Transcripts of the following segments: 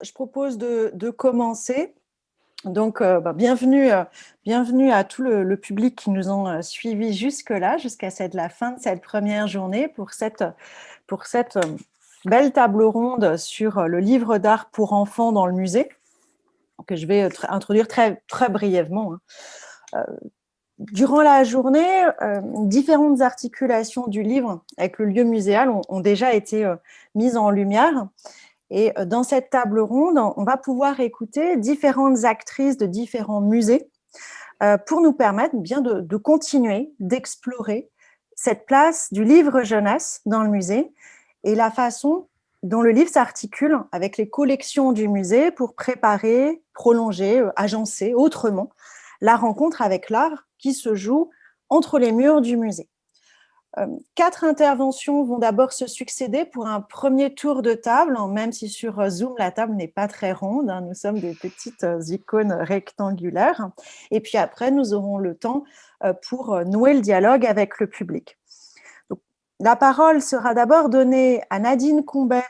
je propose de commencer. Donc, bienvenue à tout le public qui nous ont suivis jusque-là, jusqu'à la fin de cette première journée pour cette belle table ronde sur le livre d'art pour enfants dans le musée, que je vais introduire très, très brièvement. Durant la journée, différentes articulations du livre avec le lieu muséal ont déjà été mises en lumière. Et dans cette table ronde, on va pouvoir écouter différentes actrices de différents musées pour nous permettre bien de continuer d'explorer cette place du livre jeunesse dans le musée et la façon dont le livre s'articule avec les collections du musée pour préparer, prolonger, agencer autrement la rencontre avec l'art qui se joue entre les murs du musée. 4 interventions vont d'abord se succéder pour un premier tour de table, même si sur Zoom, la table n'est pas très ronde. Nous sommes des petites icônes rectangulaires. Et puis après, nous aurons le temps pour nouer le dialogue avec le public. Donc, la parole sera d'abord donnée à Nadine Combet,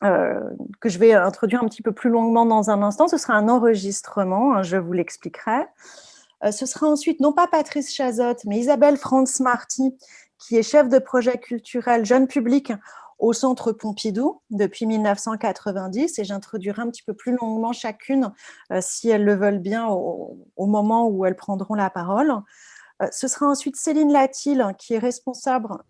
que je vais introduire un petit peu plus longuement dans un instant. Ce sera un enregistrement, je vous l'expliquerai. Ce sera ensuite, non pas Patrice Chazotte, mais Isabelle Franz-Marty, qui est chef de projet culturel jeune public au Centre Pompidou depuis 1990. Et j'introduirai un petit peu plus longuement chacune, si elles le veulent bien, au moment où elles prendront la parole. Ce sera ensuite Céline Latil, qui est responsable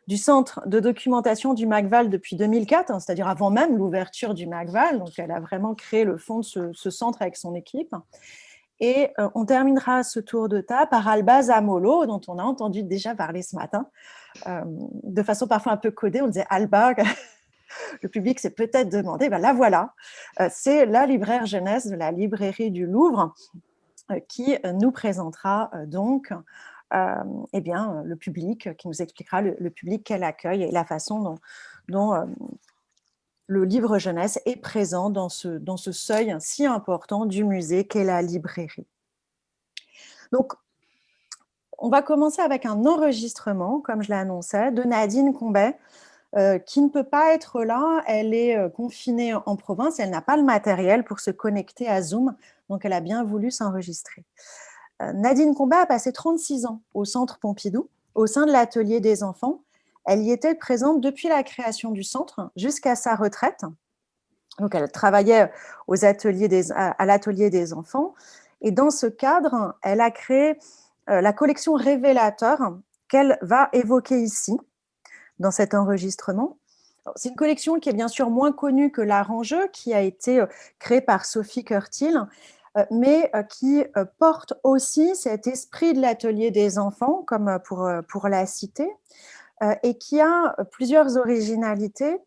du Centre de documentation du MACVAL depuis 2004, c'est-à-dire avant même l'ouverture du MACVAL. Donc, elle a vraiment créé le fond de ce centre avec son équipe. Et on terminera ce tour de table par Alba Zamolo, dont on a entendu déjà parler ce matin, de façon parfois un peu codée. On disait Alba, le public s'est peut-être demandé, ben la voilà, c'est la libraire jeunesse de la librairie du Louvre qui nous présentera donc le public, qui nous expliquera le public qu'elle accueille et la façon dont le livre jeunesse est présent dans ce seuil si important du musée qu'est la librairie. Donc, on va commencer avec un enregistrement, comme je l'annonçais, de Nadine Combet, qui ne peut pas être là. Elle est confinée en province, elle n'a pas le matériel pour se connecter à Zoom, donc elle a bien voulu s'enregistrer. Nadine Combet a passé 36 ans au Centre Pompidou, au sein de l'atelier des enfants. Elle y était présente depuis la création du centre jusqu'à sa retraite. Donc, elle travaillait à l'atelier des enfants. Et dans ce cadre, elle a créé la collection Révélateur qu'elle va évoquer ici, dans cet enregistrement. C'est une collection qui est bien sûr moins connue que l'Art en jeu, qui a été créée par Sophie Curtil, mais qui porte aussi cet esprit de l'atelier des enfants, comme pour la citer, et qui a plusieurs originalités.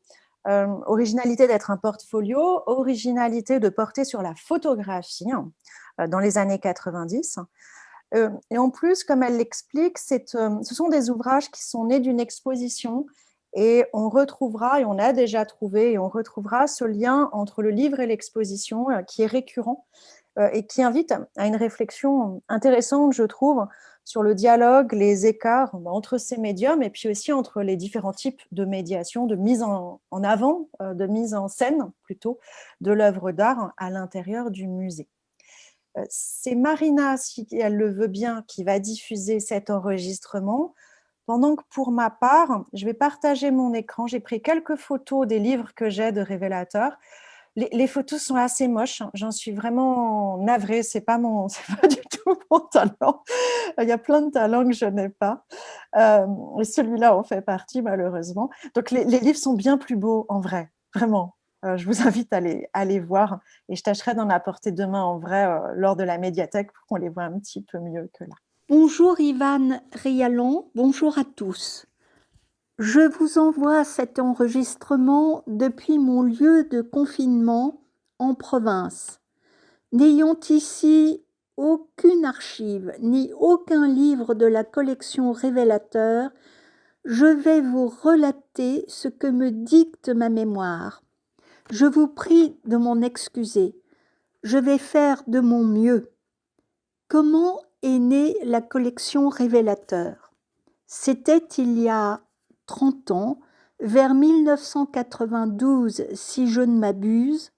Originalité d'être un portfolio, originalité de porter sur la photographie dans les années 90. Et en plus, comme elle l'explique, ce sont des ouvrages qui sont nés d'une exposition et on retrouvera, et on a déjà trouvé, et on retrouvera ce lien entre le livre et l'exposition qui est récurrent et qui invite à une réflexion intéressante, je trouve, sur le dialogue, les écarts entre ces médiums et puis aussi entre les différents types de médiation, de mise en avant, de mise en scène plutôt, de l'œuvre d'art à l'intérieur du musée. C'est Marina, si elle le veut bien, qui va diffuser cet enregistrement, pendant que pour ma part, je vais partager mon écran. J'ai pris quelques photos des livres que j'ai de révélateurs. Les photos sont assez moches, j'en suis vraiment navrée, c'est pas du tout mon talent. Il y a plein de talents que je n'ai pas. Et celui-là en fait partie, malheureusement. Donc, les livres sont bien plus beaux en vrai, vraiment. Je vous invite à les voir et je tâcherai d'en apporter demain en vrai lors de la médiathèque pour qu'on les voit un petit peu mieux que là. Bonjour Ivan Rialon, bonjour à tous. Je vous envoie cet enregistrement depuis mon lieu de confinement en province. N'ayant ici aucune archive ni aucun livre de la collection Révélateur, je vais vous relater ce que me dicte ma mémoire. Je vous prie de m'en excuser. Je vais faire de mon mieux. Comment est née la collection Révélateur ? C'était il y a 30 ans, Vers 1992, si je ne m'abuse,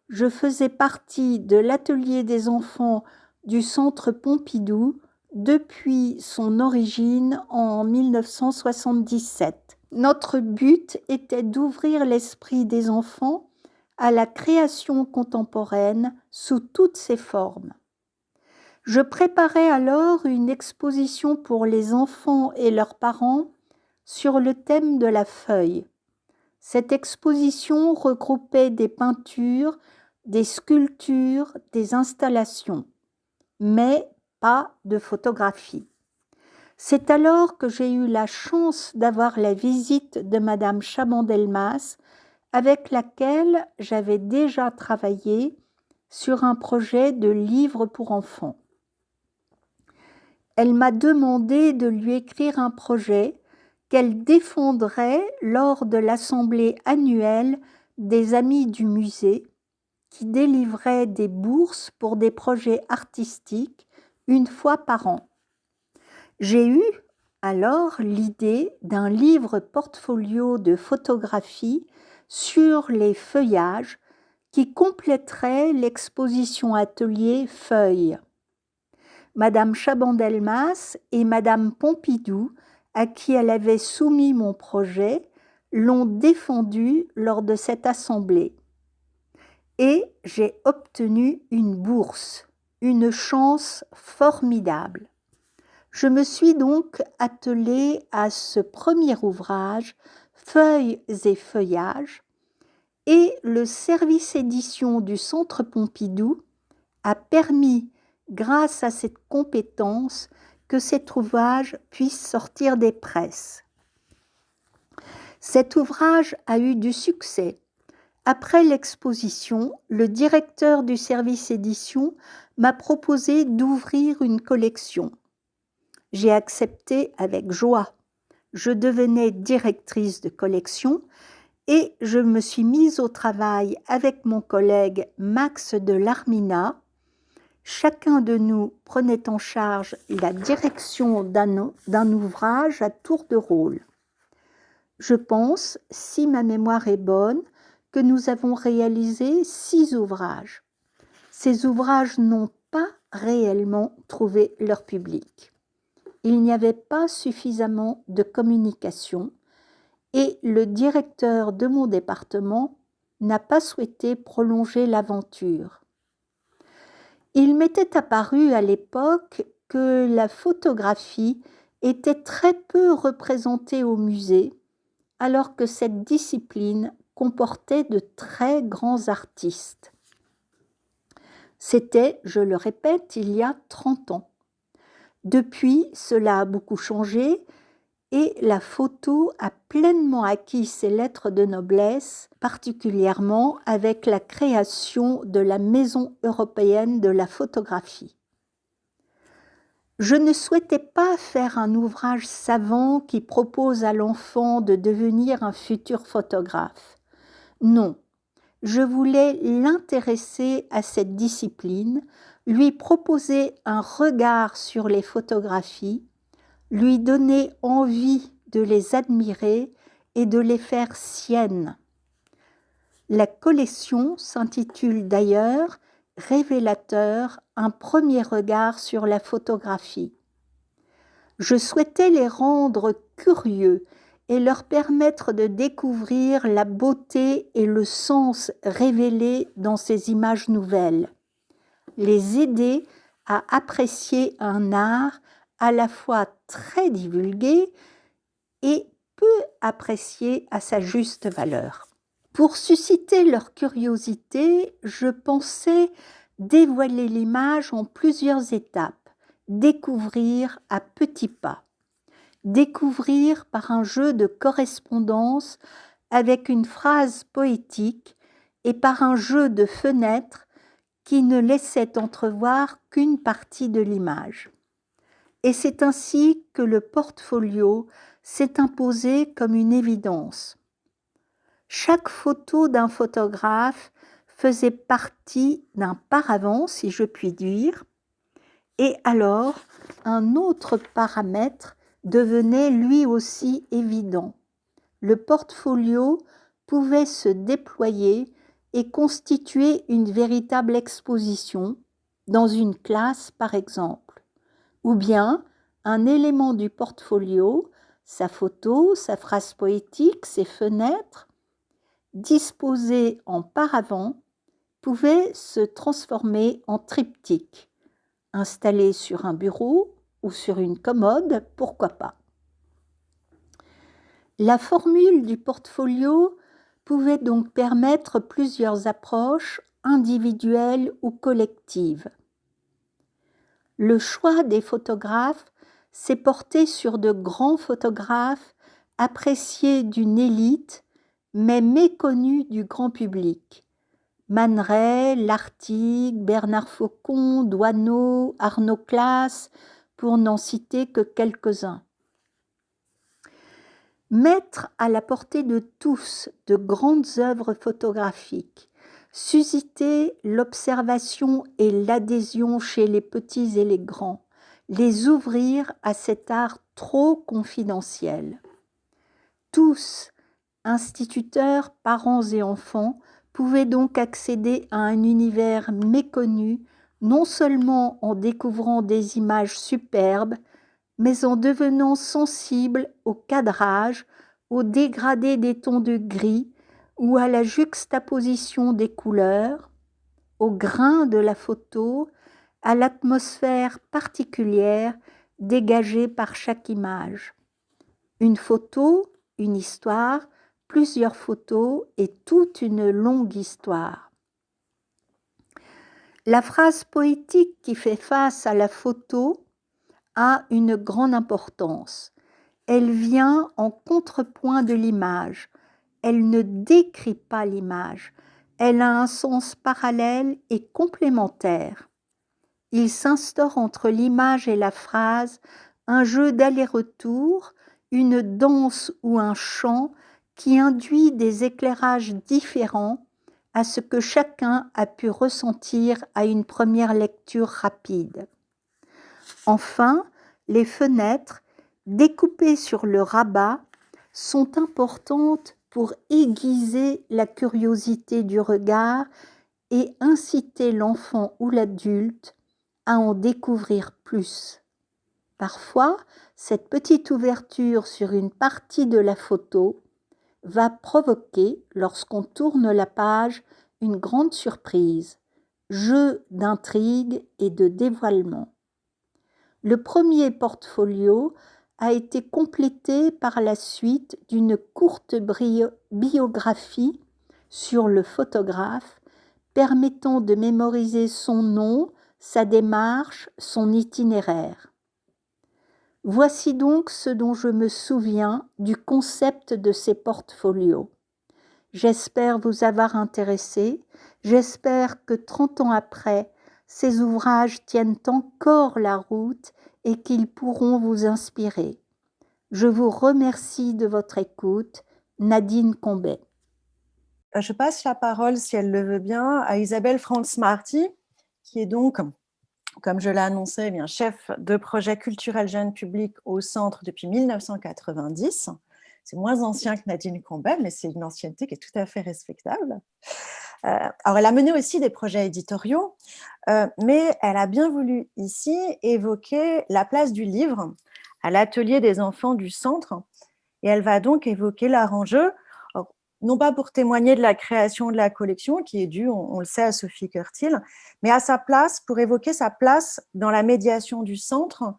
je faisais partie de l'atelier des enfants du Centre Pompidou depuis son origine en 1977. Notre but était d'ouvrir l'esprit des enfants à la création contemporaine sous toutes ses formes. Je préparais alors une exposition pour les enfants et leurs parents sur le thème de la feuille. Cette exposition regroupait des peintures, des sculptures, des installations, mais pas de photographies. C'est alors que j'ai eu la chance d'avoir la visite de Madame Chaban-Delmas, avec laquelle j'avais déjà travaillé sur un projet de livre pour enfants. Elle m'a demandé de lui écrire un projet qu'elle défendrait lors de l'assemblée annuelle des Amis du musée, qui délivrait des bourses pour des projets artistiques une fois par an. J'ai eu alors l'idée d'un livre portfolio de photographies sur les feuillages qui compléterait l'exposition atelier Feuilles. Madame Chaban-Delmas et Madame Pompidou, à qui elle avait soumis mon projet, l'ont défendu lors de cette assemblée. Et j'ai obtenu une bourse, une chance formidable. Je me suis donc attelée à ce premier ouvrage, Feuilles et feuillages, et le service édition du Centre Pompidou a permis, grâce à cette compétence, que cet ouvrage puisse sortir des presses. Cet ouvrage a eu du succès. Après l'exposition, le directeur du service édition m'a proposé d'ouvrir une collection. J'ai accepté avec joie. Je devenais directrice de collection et je me suis mise au travail avec mon collègue Max de Larmina. Chacun de nous prenait en charge la direction d'un ouvrage à tour de rôle. Je pense, si ma mémoire est bonne, que nous avons réalisé 6 ouvrages. Ces ouvrages n'ont pas réellement trouvé leur public. Il n'y avait pas suffisamment de communication et le directeur de mon département n'a pas souhaité prolonger l'aventure. Il m'était apparu à l'époque que la photographie était très peu représentée au musée, alors que cette discipline comportait de très grands artistes. C'était, je le répète, il y a 30 ans. Depuis, cela a beaucoup changé et la photo a pleinement acquis ses lettres de noblesse, particulièrement avec la création de la Maison européenne de la photographie. Je ne souhaitais pas faire un ouvrage savant qui propose à l'enfant de devenir un futur photographe. Non, je voulais l'intéresser à cette discipline, lui proposer un regard sur les photographies, lui donner envie de les admirer et de les faire siennes. La collection s'intitule d'ailleurs « Révélateur, un premier regard sur la photographie ». Je souhaitais les rendre curieux et leur permettre de découvrir la beauté et le sens révélés dans ces images nouvelles, les aider à apprécier un art à la fois très divulgué et peu apprécié à sa juste valeur. Pour susciter leur curiosité, je pensais dévoiler l'image en plusieurs étapes, découvrir à petits pas. Découvrir par un jeu de correspondance avec une phrase poétique et par un jeu de fenêtres qui ne laissait entrevoir qu'une partie de l'image. Et c'est ainsi que le portfolio s'est imposé comme une évidence. Chaque photo d'un photographe faisait partie d'un paravent, si je puis dire, et alors un autre paramètre devenait lui aussi évident, le portfolio pouvait se déployer et constituer une véritable exposition dans une classe, par exemple. Ou bien un élément du portfolio, sa photo, sa phrase poétique, ses fenêtres, disposés en paravent, pouvait se transformer en triptyque, installé sur un bureau ou sur une commode, pourquoi pas. La formule du portfolio pouvait donc permettre plusieurs approches individuelles ou collectives. Le choix des photographes s'est porté sur de grands photographes appréciés d'une élite mais méconnus du grand public. Man Ray, Lartigue, Bernard Faucon, Doisneau, Arnaud Claes, pour n'en citer que quelques-uns. Mettre à la portée de tous de grandes œuvres photographiques, susciter l'observation et l'adhésion chez les petits et les grands, les ouvrir à cet art trop confidentiel. Tous, instituteurs, parents et enfants, pouvaient donc accéder à un univers méconnu, non seulement en découvrant des images superbes, mais en devenant sensibles au cadrage, au dégradé des tons de gris ou à la juxtaposition des couleurs, au grain de la photo, à l'atmosphère particulière dégagée par chaque image. Une photo, une histoire, plusieurs photos et toute une longue histoire. La phrase poétique qui fait face à la photo a une grande importance. Elle vient en contrepoint de l'image. Elle ne décrit pas l'image. Elle a un sens parallèle et complémentaire. Il s'instaure entre l'image et la phrase un jeu d'aller-retour, une danse ou un chant qui induit des éclairages différents à ce que chacun a pu ressentir à une première lecture rapide. Enfin, les fenêtres, découpées sur le rabat, sont importantes pour aiguiser la curiosité du regard et inciter l'enfant ou l'adulte à en découvrir plus. Parfois, cette petite ouverture sur une partie de la photo va provoquer, lorsqu'on tourne la page, une grande surprise, jeu d'intrigue et de dévoilement. Le premier portfolio a été complété par la suite d'une courte biographie sur le photographe, permettant de mémoriser son nom, sa démarche, son itinéraire. Voici donc ce dont je me souviens du concept de ces portfolios. J'espère vous avoir intéressé, j'espère que 30 ans après, ces ouvrages tiennent encore la route et qu'ils pourront vous inspirer. Je vous remercie de votre écoute. Nadine Combet. Je passe la parole, si elle le veut bien, à Isabelle Franz-Marty, qui est donc, comme je l'ai annoncé, bien, chef de projet culturel jeune public au centre depuis 1990. C'est moins ancien que Nadine Combet, mais c'est une ancienneté qui est tout à fait respectable. Alors, elle a mené aussi des projets éditoriaux, mais elle a bien voulu ici évoquer la place du livre à l'atelier des enfants du centre, et elle va donc évoquer l'art en jeu, non pas pour témoigner de la création de la collection, qui est due, on le sait, à Sophie Curtil, mais à sa place, pour évoquer sa place dans la médiation du centre.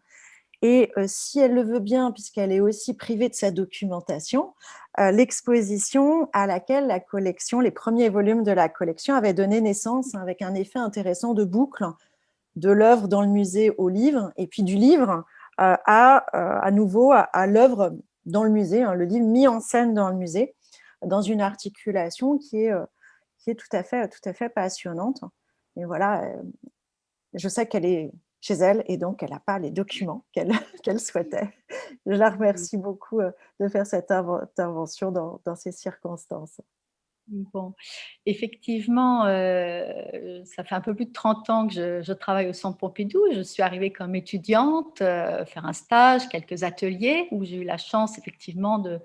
Et si elle le veut bien, puisqu'elle est aussi privée de sa documentation, l'exposition à laquelle la collection, les premiers volumes de la collection avaient donné naissance, avec un effet intéressant de boucle, de l'œuvre dans le musée au livre, et puis du livre à nouveau à l'œuvre dans le musée, le livre mis en scène dans le musée, dans une articulation qui est tout à fait passionnante. Et voilà, je sais qu'elle est chez elle et donc elle n'a pas les documents qu'elle souhaitait. Je la remercie beaucoup de faire cette intervention dans ces circonstances. Bon, effectivement, ça fait un peu plus de 30 ans que je travaille au Centre Pompidou. Je suis arrivée comme étudiante, faire un stage, quelques ateliers, où j'ai eu la chance effectivement de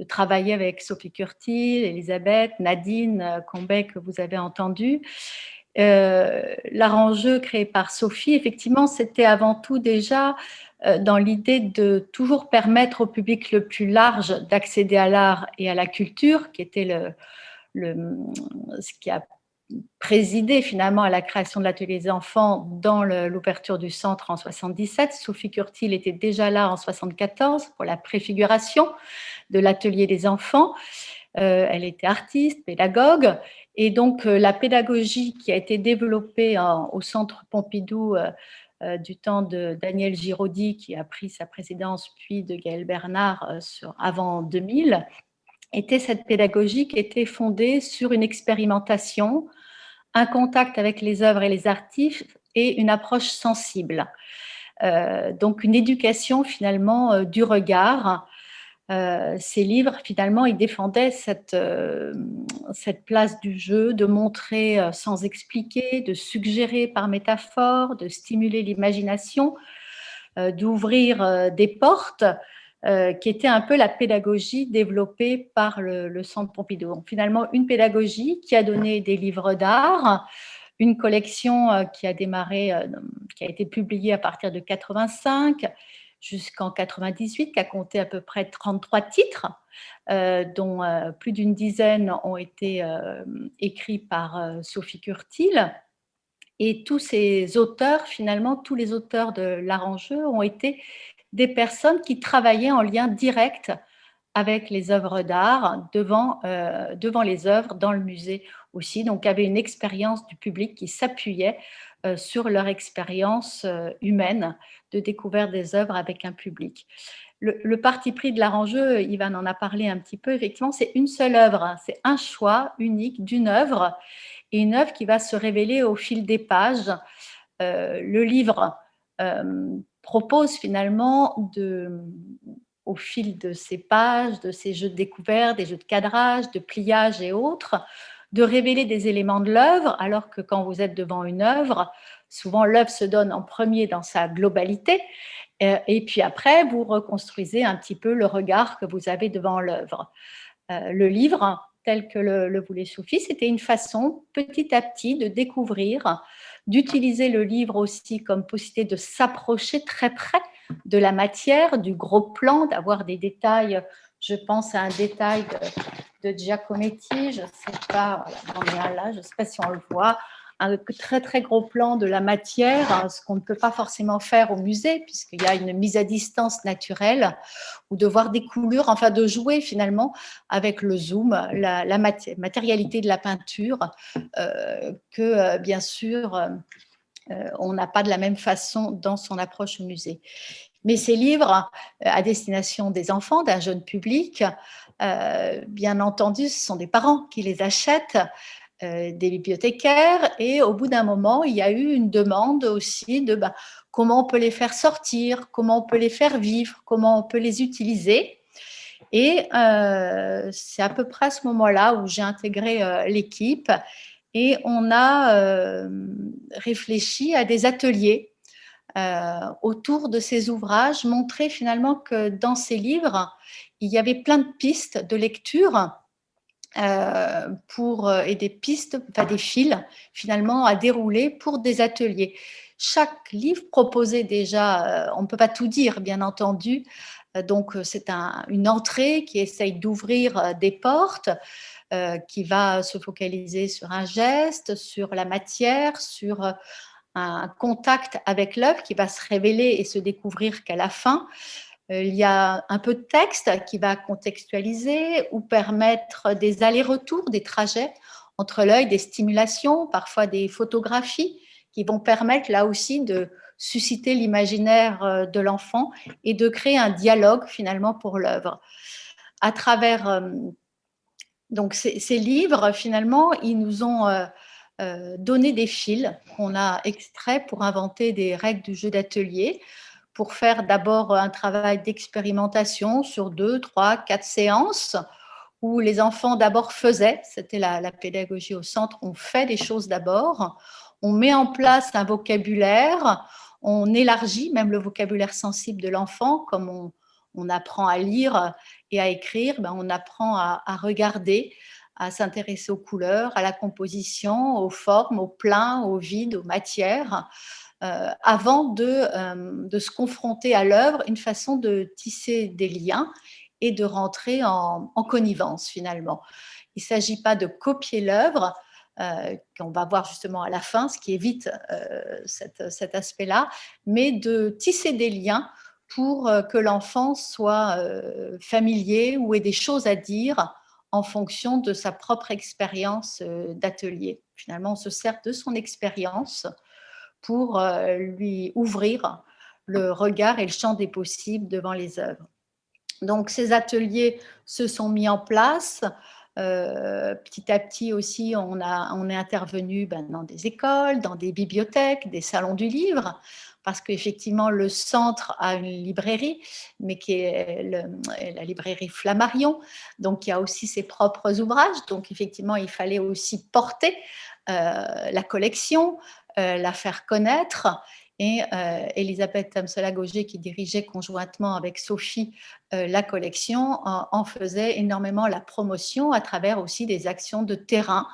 de travailler avec Sophie Curtil, Elisabeth, Nadine Combet que vous avez entendu. L'art en jeu créé par Sophie, effectivement, c'était avant tout déjà dans l'idée de toujours permettre au public le plus large d'accéder à l'art et à la culture, qui était ce qui a présidé finalement à la création de l'atelier des enfants dans l'ouverture du centre en 77. Sophie Curtil était déjà là en 74 pour la préfiguration de l'atelier des enfants. Elle était artiste, pédagogue, et donc la pédagogie qui a été développée au Centre Pompidou du temps de Daniel Giraudy, qui a pris sa présidence, puis de Gaël Bernard avant 2000, était cette pédagogie qui était fondée sur une expérimentation, un contact avec les œuvres et les artistes et une approche sensible. Donc une éducation finalement du regard. Ces livres, finalement, ils défendaient cette place du jeu, de montrer sans expliquer, de suggérer par métaphore, de stimuler l'imagination, d'ouvrir des portes, qui était un peu la pédagogie développée par le Centre Pompidou. Donc, finalement, une pédagogie qui a donné des livres d'art, une collection qui a démarré, qui a été publiée à partir de 85 jusqu'en 98, qui a compté à peu près 33 titres, dont plus d'une dizaine ont été écrits par Sophie Curtil. Et tous ces auteurs, finalement, tous les auteurs de l'art en jeu ont été des personnes qui travaillaient en lien direct avec les œuvres d'art devant les œuvres dans le musée aussi, donc avaient une expérience du public qui s'appuyait sur leur expérience humaine de découverte des œuvres avec un public. Le parti pris de l'art en jeu, Ivan en a parlé un petit peu, effectivement, c'est une seule œuvre, hein, c'est un choix unique d'une œuvre, et une œuvre qui va se révéler au fil des pages. Le livre propose finalement au fil de ces pages, de ces jeux de découverte, des jeux de cadrage, de pliage et autres, de révéler des éléments de l'œuvre, alors que quand vous êtes devant une œuvre, souvent l'œuvre se donne en premier dans sa globalité, et puis après, vous reconstruisez un petit peu le regard que vous avez devant l'œuvre. Le livre, tel que le voulait Sophie, c'était une façon petit à petit de découvrir, d'utiliser le livre aussi comme possibilité de s'approcher très près de la matière, du gros plan, d'avoir des détails. Je pense à un détail de Giacometti, je ne sais pas, j'en ai un là, je ne sais pas si on le voit, un très très gros plan de la matière, ce qu'on ne peut pas forcément faire au musée, puisqu'il y a une mise à distance naturelle, ou de voir des coulures, enfin de jouer finalement avec le zoom, la matérialité de la peinture, que bien sûr on n'a pas de la même façon dans son approche au musée. Mais ces livres à destination des enfants, d'un jeune public, bien entendu, ce sont des parents qui les achètent, des bibliothécaires, et au bout d'un moment, il y a eu une demande aussi de comment on peut les faire sortir, comment on peut les faire vivre, comment on peut les utiliser. Et c'est à peu près à ce moment-là où j'ai intégré l'équipe, et on a réfléchi à des ateliers autour de ces ouvrages, montrer finalement que dans ces livres, il y avait plein de pistes de lecture et des pistes, enfin des fils finalement à dérouler pour des ateliers. Chaque livre proposait déjà, on ne peut pas tout dire bien entendu, donc c'est une entrée qui essaye d'ouvrir des portes, qui va se focaliser sur un geste, sur la matière, sur un contact avec l'œuvre qui va se révéler et se découvrir qu'à la fin. Il y a un peu de texte qui va contextualiser ou permettre des allers-retours, des trajets entre l'œil, des stimulations, parfois des photographies qui vont permettre là aussi de susciter l'imaginaire de l'enfant et de créer un dialogue finalement pour l'œuvre. À travers donc ces livres, finalement, ils nous ont donné des fils qu'on a extraits pour inventer des règles du jeu d'atelier, pour faire d'abord un travail d'expérimentation sur 2, 3, 4 séances, où les enfants d'abord faisaient, c'était la pédagogie au centre, on fait des choses d'abord, on met en place un vocabulaire, on élargit même le vocabulaire sensible de l'enfant, comme on apprend à lire et à écrire, on apprend à regarder, à s'intéresser aux couleurs, à la composition, aux formes, aux pleins, aux vides, aux matières, avant de se confronter à l'œuvre, une façon de tisser des liens et de rentrer en connivence finalement. Il ne s'agit pas de copier l'œuvre, qu'on va voir justement à la fin, ce qui évite cet aspect-là, mais de tisser des liens pour que l'enfant soit familier ou ait des choses à dire en fonction de sa propre expérience d'atelier. Finalement, on se sert de son expérience pour lui ouvrir le regard et le champ des possibles devant les œuvres. Donc, ces ateliers se sont mis en place. Petit à petit aussi, on est intervenu dans des écoles, dans des bibliothèques, des salons du livre, parce qu'effectivement, le centre a une librairie, mais qui est la librairie Flammarion, donc il y a aussi ses propres ouvrages. Donc, effectivement, il fallait aussi porter la collection, la faire connaître. Et Elisabeth Tamsola-Gauger, qui dirigeait conjointement avec Sophie la collection, en faisait énormément la promotion à travers aussi des actions de terrain,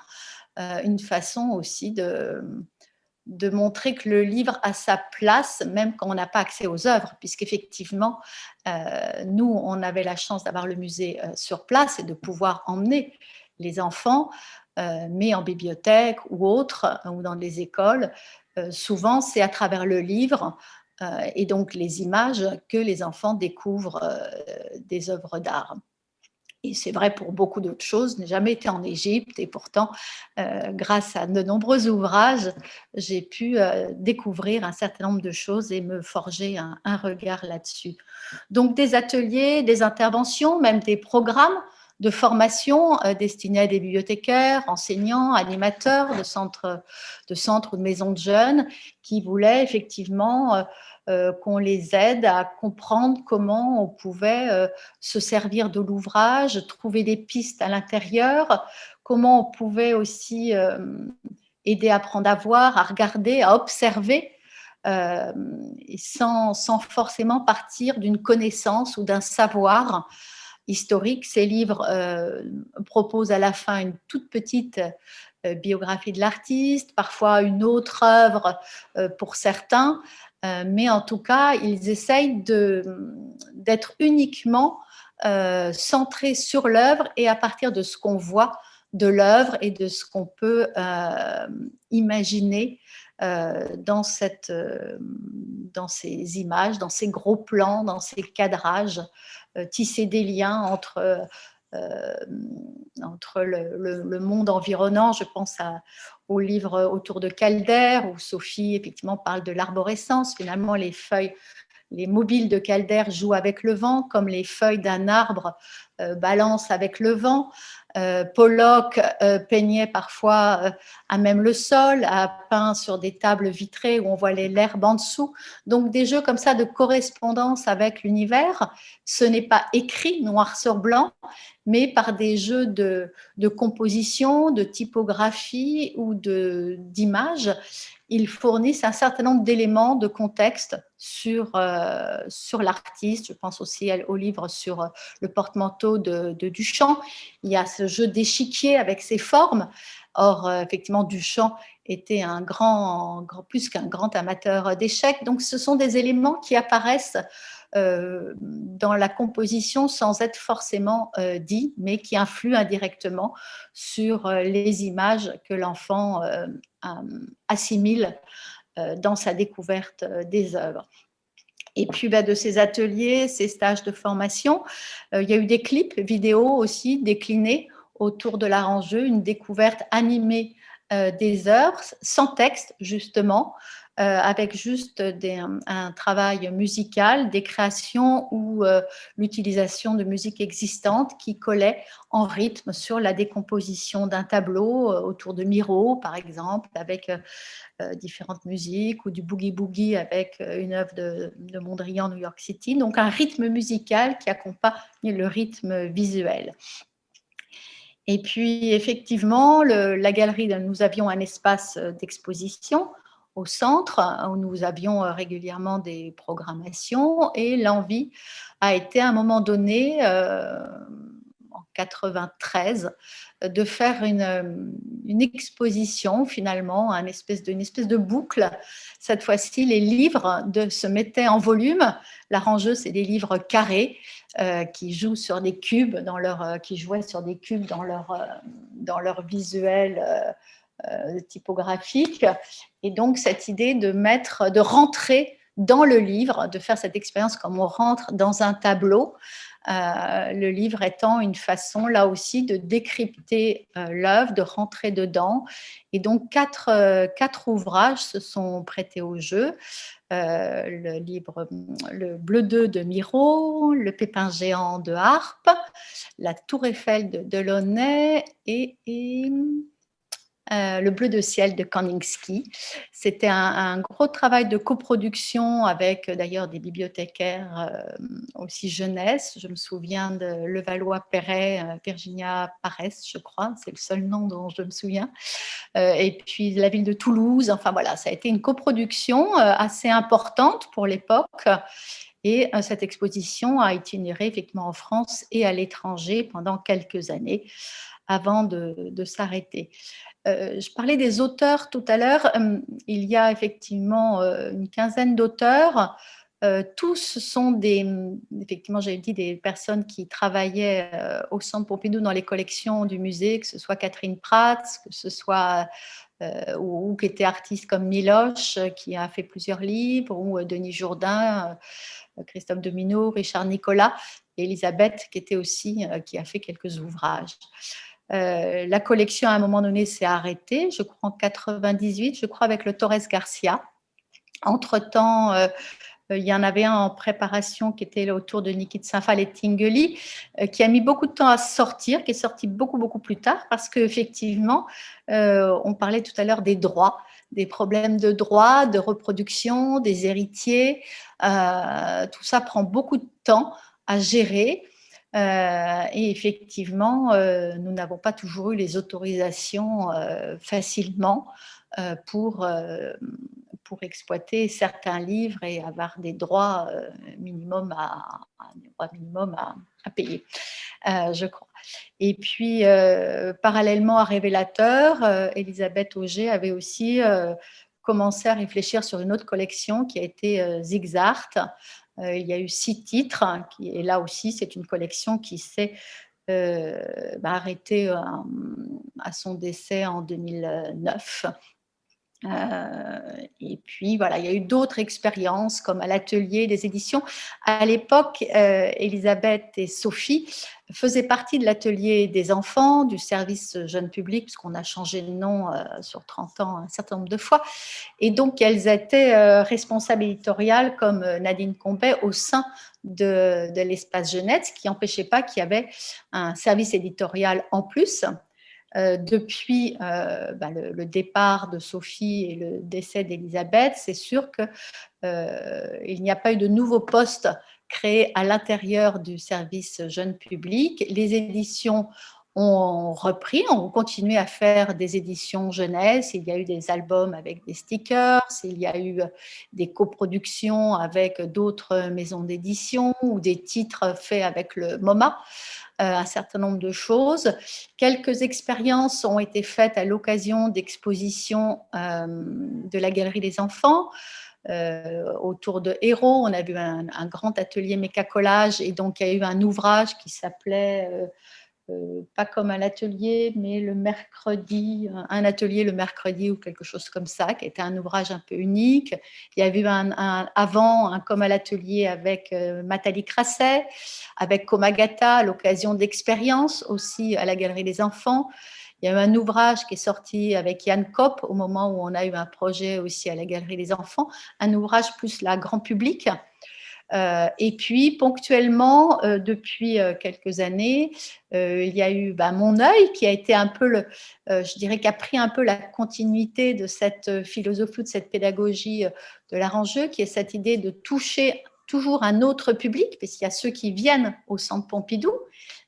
une façon aussi de montrer que le livre a sa place, même quand on n'a pas accès aux œuvres, puisqu'effectivement, nous, on avait la chance d'avoir le musée sur place et de pouvoir emmener les enfants, mais en bibliothèque ou autre, ou dans des écoles, souvent c'est à travers le livre et donc les images que les enfants découvrent des œuvres d'art. Et c'est vrai pour beaucoup d'autres choses. Je n'ai jamais été en Égypte et pourtant, grâce à de nombreux ouvrages, j'ai pu découvrir un certain nombre de choses et me forger un regard là-dessus. Donc des ateliers, des interventions, même des programmes de formation destinés à des bibliothécaires, enseignants, animateurs de centres ou de maisons de jeunes qui voulaient effectivement qu'on les aide à comprendre comment on pouvait se servir de l'ouvrage, trouver des pistes à l'intérieur, comment on pouvait aussi aider à apprendre à voir, à regarder, à observer, sans forcément partir d'une connaissance ou d'un savoir historique. Ces livres proposent à la fin une toute petite biographie de l'artiste, parfois une autre œuvre pour certains, mais en tout cas, ils essayent d'être uniquement centrés sur l'œuvre et à partir de ce qu'on voit de l'œuvre et de ce qu'on peut imaginer dans ces images, dans ces gros plans, dans ces cadrages, tisser des liens entre le monde environnant. Je pense au livre autour de Calder, où Sophie, effectivement, parle de l'arborescence. Finalement, les feuilles, les mobiles de Calder jouent avec le vent, comme les feuilles d'un arbre balancent avec le vent. Pollock peignait parfois à même le sol, a peint sur des tables vitrées où on voit l'herbe en dessous. Donc des jeux comme ça de correspondance avec l'univers. Ce n'est pas écrit noir sur blanc, mais par des jeux de composition, de typographie ou d'images, ils fournissent un certain nombre d'éléments de contexte sur l'artiste. Je pense aussi au livre sur le porte-manteau de Duchamp. Il y a ce jeu d'échiquier avec ses formes. Or, effectivement, Duchamp était plus qu'un grand amateur d'échecs. Donc, ce sont des éléments qui apparaissent dans la composition sans être forcément dit, mais qui influent indirectement sur les images que l'enfant assimile dans sa découverte des œuvres. Et puis de ces ateliers, ces stages de formation, il y a eu des clips vidéo aussi déclinés autour de l'art en jeu, une découverte animée des œuvres, sans texte justement, avec juste un travail musical, des créations ou l'utilisation de musique existante qui collait en rythme sur la décomposition d'un tableau autour de Miro, par exemple, avec différentes musiques, ou du boogie-boogie avec une œuvre de Mondrian, New York City. Donc un rythme musical qui accompagne le rythme visuel. Et puis effectivement, la galerie, nous avions un espace d'exposition au centre, où nous avions régulièrement des programmations, et l'envie a été à un moment donné, en 93, de faire une exposition finalement, une espèce de boucle. Cette fois-ci, les livres se mettaient en volume. L'arrangeux, c'est des livres carrés qui jouent sur des cubes qui jouaient sur des cubes dans leur visuel typographique. Et donc cette idée de rentrer dans le livre, de faire cette expérience comme on rentre dans un tableau, le livre étant une façon là aussi de décrypter l'œuvre, de rentrer dedans. Et donc quatre ouvrages se sont prêtés au jeu. Le Bleu d'œuf de Miro, le Pépin géant de Harpe, la Tour Eiffel de Delaunay et le Bleu de ciel de Kandinsky. C'était un gros travail de coproduction avec d'ailleurs des bibliothécaires aussi jeunesse. Je me souviens de Levallois-Perret, Virginia Paresse, je crois, c'est le seul nom dont je me souviens. Et puis la ville de Toulouse. Enfin voilà, ça a été une coproduction assez importante pour l'époque. Et cette exposition a itinéré effectivement en France et à l'étranger pendant quelques années avant de s'arrêter. Je parlais des auteurs tout à l'heure. Il y a effectivement une quinzaine d'auteurs. Tous sont effectivement, j'avais dit, des personnes qui travaillaient au Centre Pompidou dans les collections du musée, que ce soit Catherine Prats, que ce soit ou qui étaient artistes comme Miloche, qui a fait plusieurs livres, ou Denis Jourdain, Christophe Domino, Richard Nicolas, et Elisabeth, qui a fait quelques ouvrages. La collection, à un moment donné, s'est arrêtée, je crois en 98, je crois avec le Torres Garcia. Entre-temps, il y en avait un en préparation qui était autour de Niki de Saint-Phal et Tinguely, qui a mis beaucoup de temps à sortir, qui est sorti beaucoup, beaucoup plus tard, parce qu'effectivement, on parlait tout à l'heure des droits, des problèmes de droits, de reproduction, des héritiers. Tout ça prend beaucoup de temps à gérer. Et effectivement, nous n'avons pas toujours eu les autorisations facilement pour exploiter certains livres et avoir des droits minimum à payer, je crois. Et puis, parallèlement à Révélateur, Elisabeth Auger avait aussi commencé à réfléchir sur une autre collection qui a été Zigzart. Il y a eu 6 titres, et là aussi, c'est une collection qui s'est arrêtée à son décès en 2009. Et puis voilà, il y a eu d'autres expériences comme à l'atelier des éditions. À l'époque, Elisabeth et Sophie faisaient partie de l'atelier des enfants, du service jeune public, puisqu'on a changé de nom sur 30 ans un certain nombre de fois. Et donc, elles étaient responsables éditoriales comme Nadine Combet au sein de l'espace jeunesse, ce qui n'empêchait pas qu'il y avait un service éditorial en plus. Depuis le départ de Sophie et le décès d'Elisabeth, c'est sûr qu'il n'y a pas eu de nouveaux postes créés à l'intérieur du service jeune public. Les éditions ont repris, ont continué à faire des éditions jeunesse. Il y a eu des albums avec des stickers, il y a eu des coproductions avec d'autres maisons d'édition ou des titres faits avec le MoMA. Un certain nombre de choses. Quelques expériences ont été faites à l'occasion d'expositions de la Galerie des Enfants. Autour de Hérault, on a vu un grand atelier mécacolage, et donc il y a eu un ouvrage qui s'appelait pas comme à l'atelier, mais le mercredi, un atelier le mercredi ou quelque chose comme ça, qui était un ouvrage un peu unique. Il y a eu avant un comme à l'atelier avec Nathalie Crasset, avec Komagata, à l'occasion d'expériences aussi à la Galerie des Enfants. Il y a eu un ouvrage qui est sorti avec Yann Kopp au moment où on a eu un projet aussi à la Galerie des Enfants, un ouvrage plus là, grand public. Et puis ponctuellement, depuis quelques années, il y a eu Mon œil qui a été un peu je dirais qui a pris un peu la continuité de cette philosophie, de cette pédagogie de l'arrangeux, qui est cette idée de toucher toujours un autre public, puisqu'il y a ceux qui viennent au Centre Pompidou,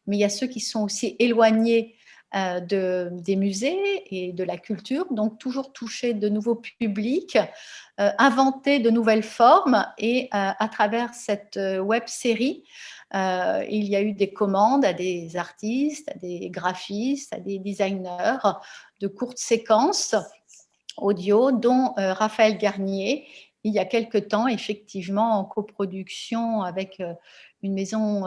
mais il y a ceux qui sont aussi éloignés des musées et de la culture, donc toujours toucher de nouveaux publics, inventer de nouvelles formes et à travers cette web-série, il y a eu des commandes à des artistes, à des graphistes, à des designers de courtes séquences audio, dont Raphaël Garnier, il y a quelque temps, effectivement, en coproduction avec une maison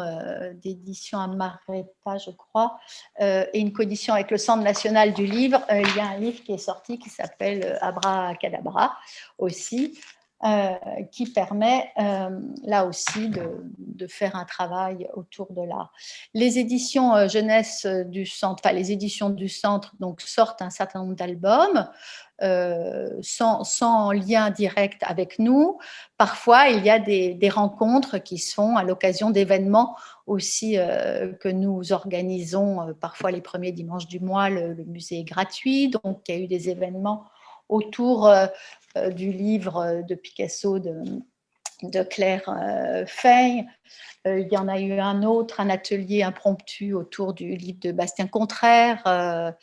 d'édition à Maretta, je crois, et une coédition avec le Centre national du livre. Il y a un livre qui est sorti qui s'appelle Abracadabra aussi, qui permet là aussi de faire un travail autour de l'art. Les éditions jeunesse du centre, enfin les éditions du centre, donc sortent un certain nombre d'albums sans lien direct avec nous. Parfois, il y a des rencontres qui se font à l'occasion d'événements aussi que nous organisons parfois les premiers dimanches du mois. Le musée est gratuit, donc il y a eu des événements autour du livre de Picasso de Claire Fay. Il y en a eu un autre, un atelier impromptu autour du livre de Bastien Contraire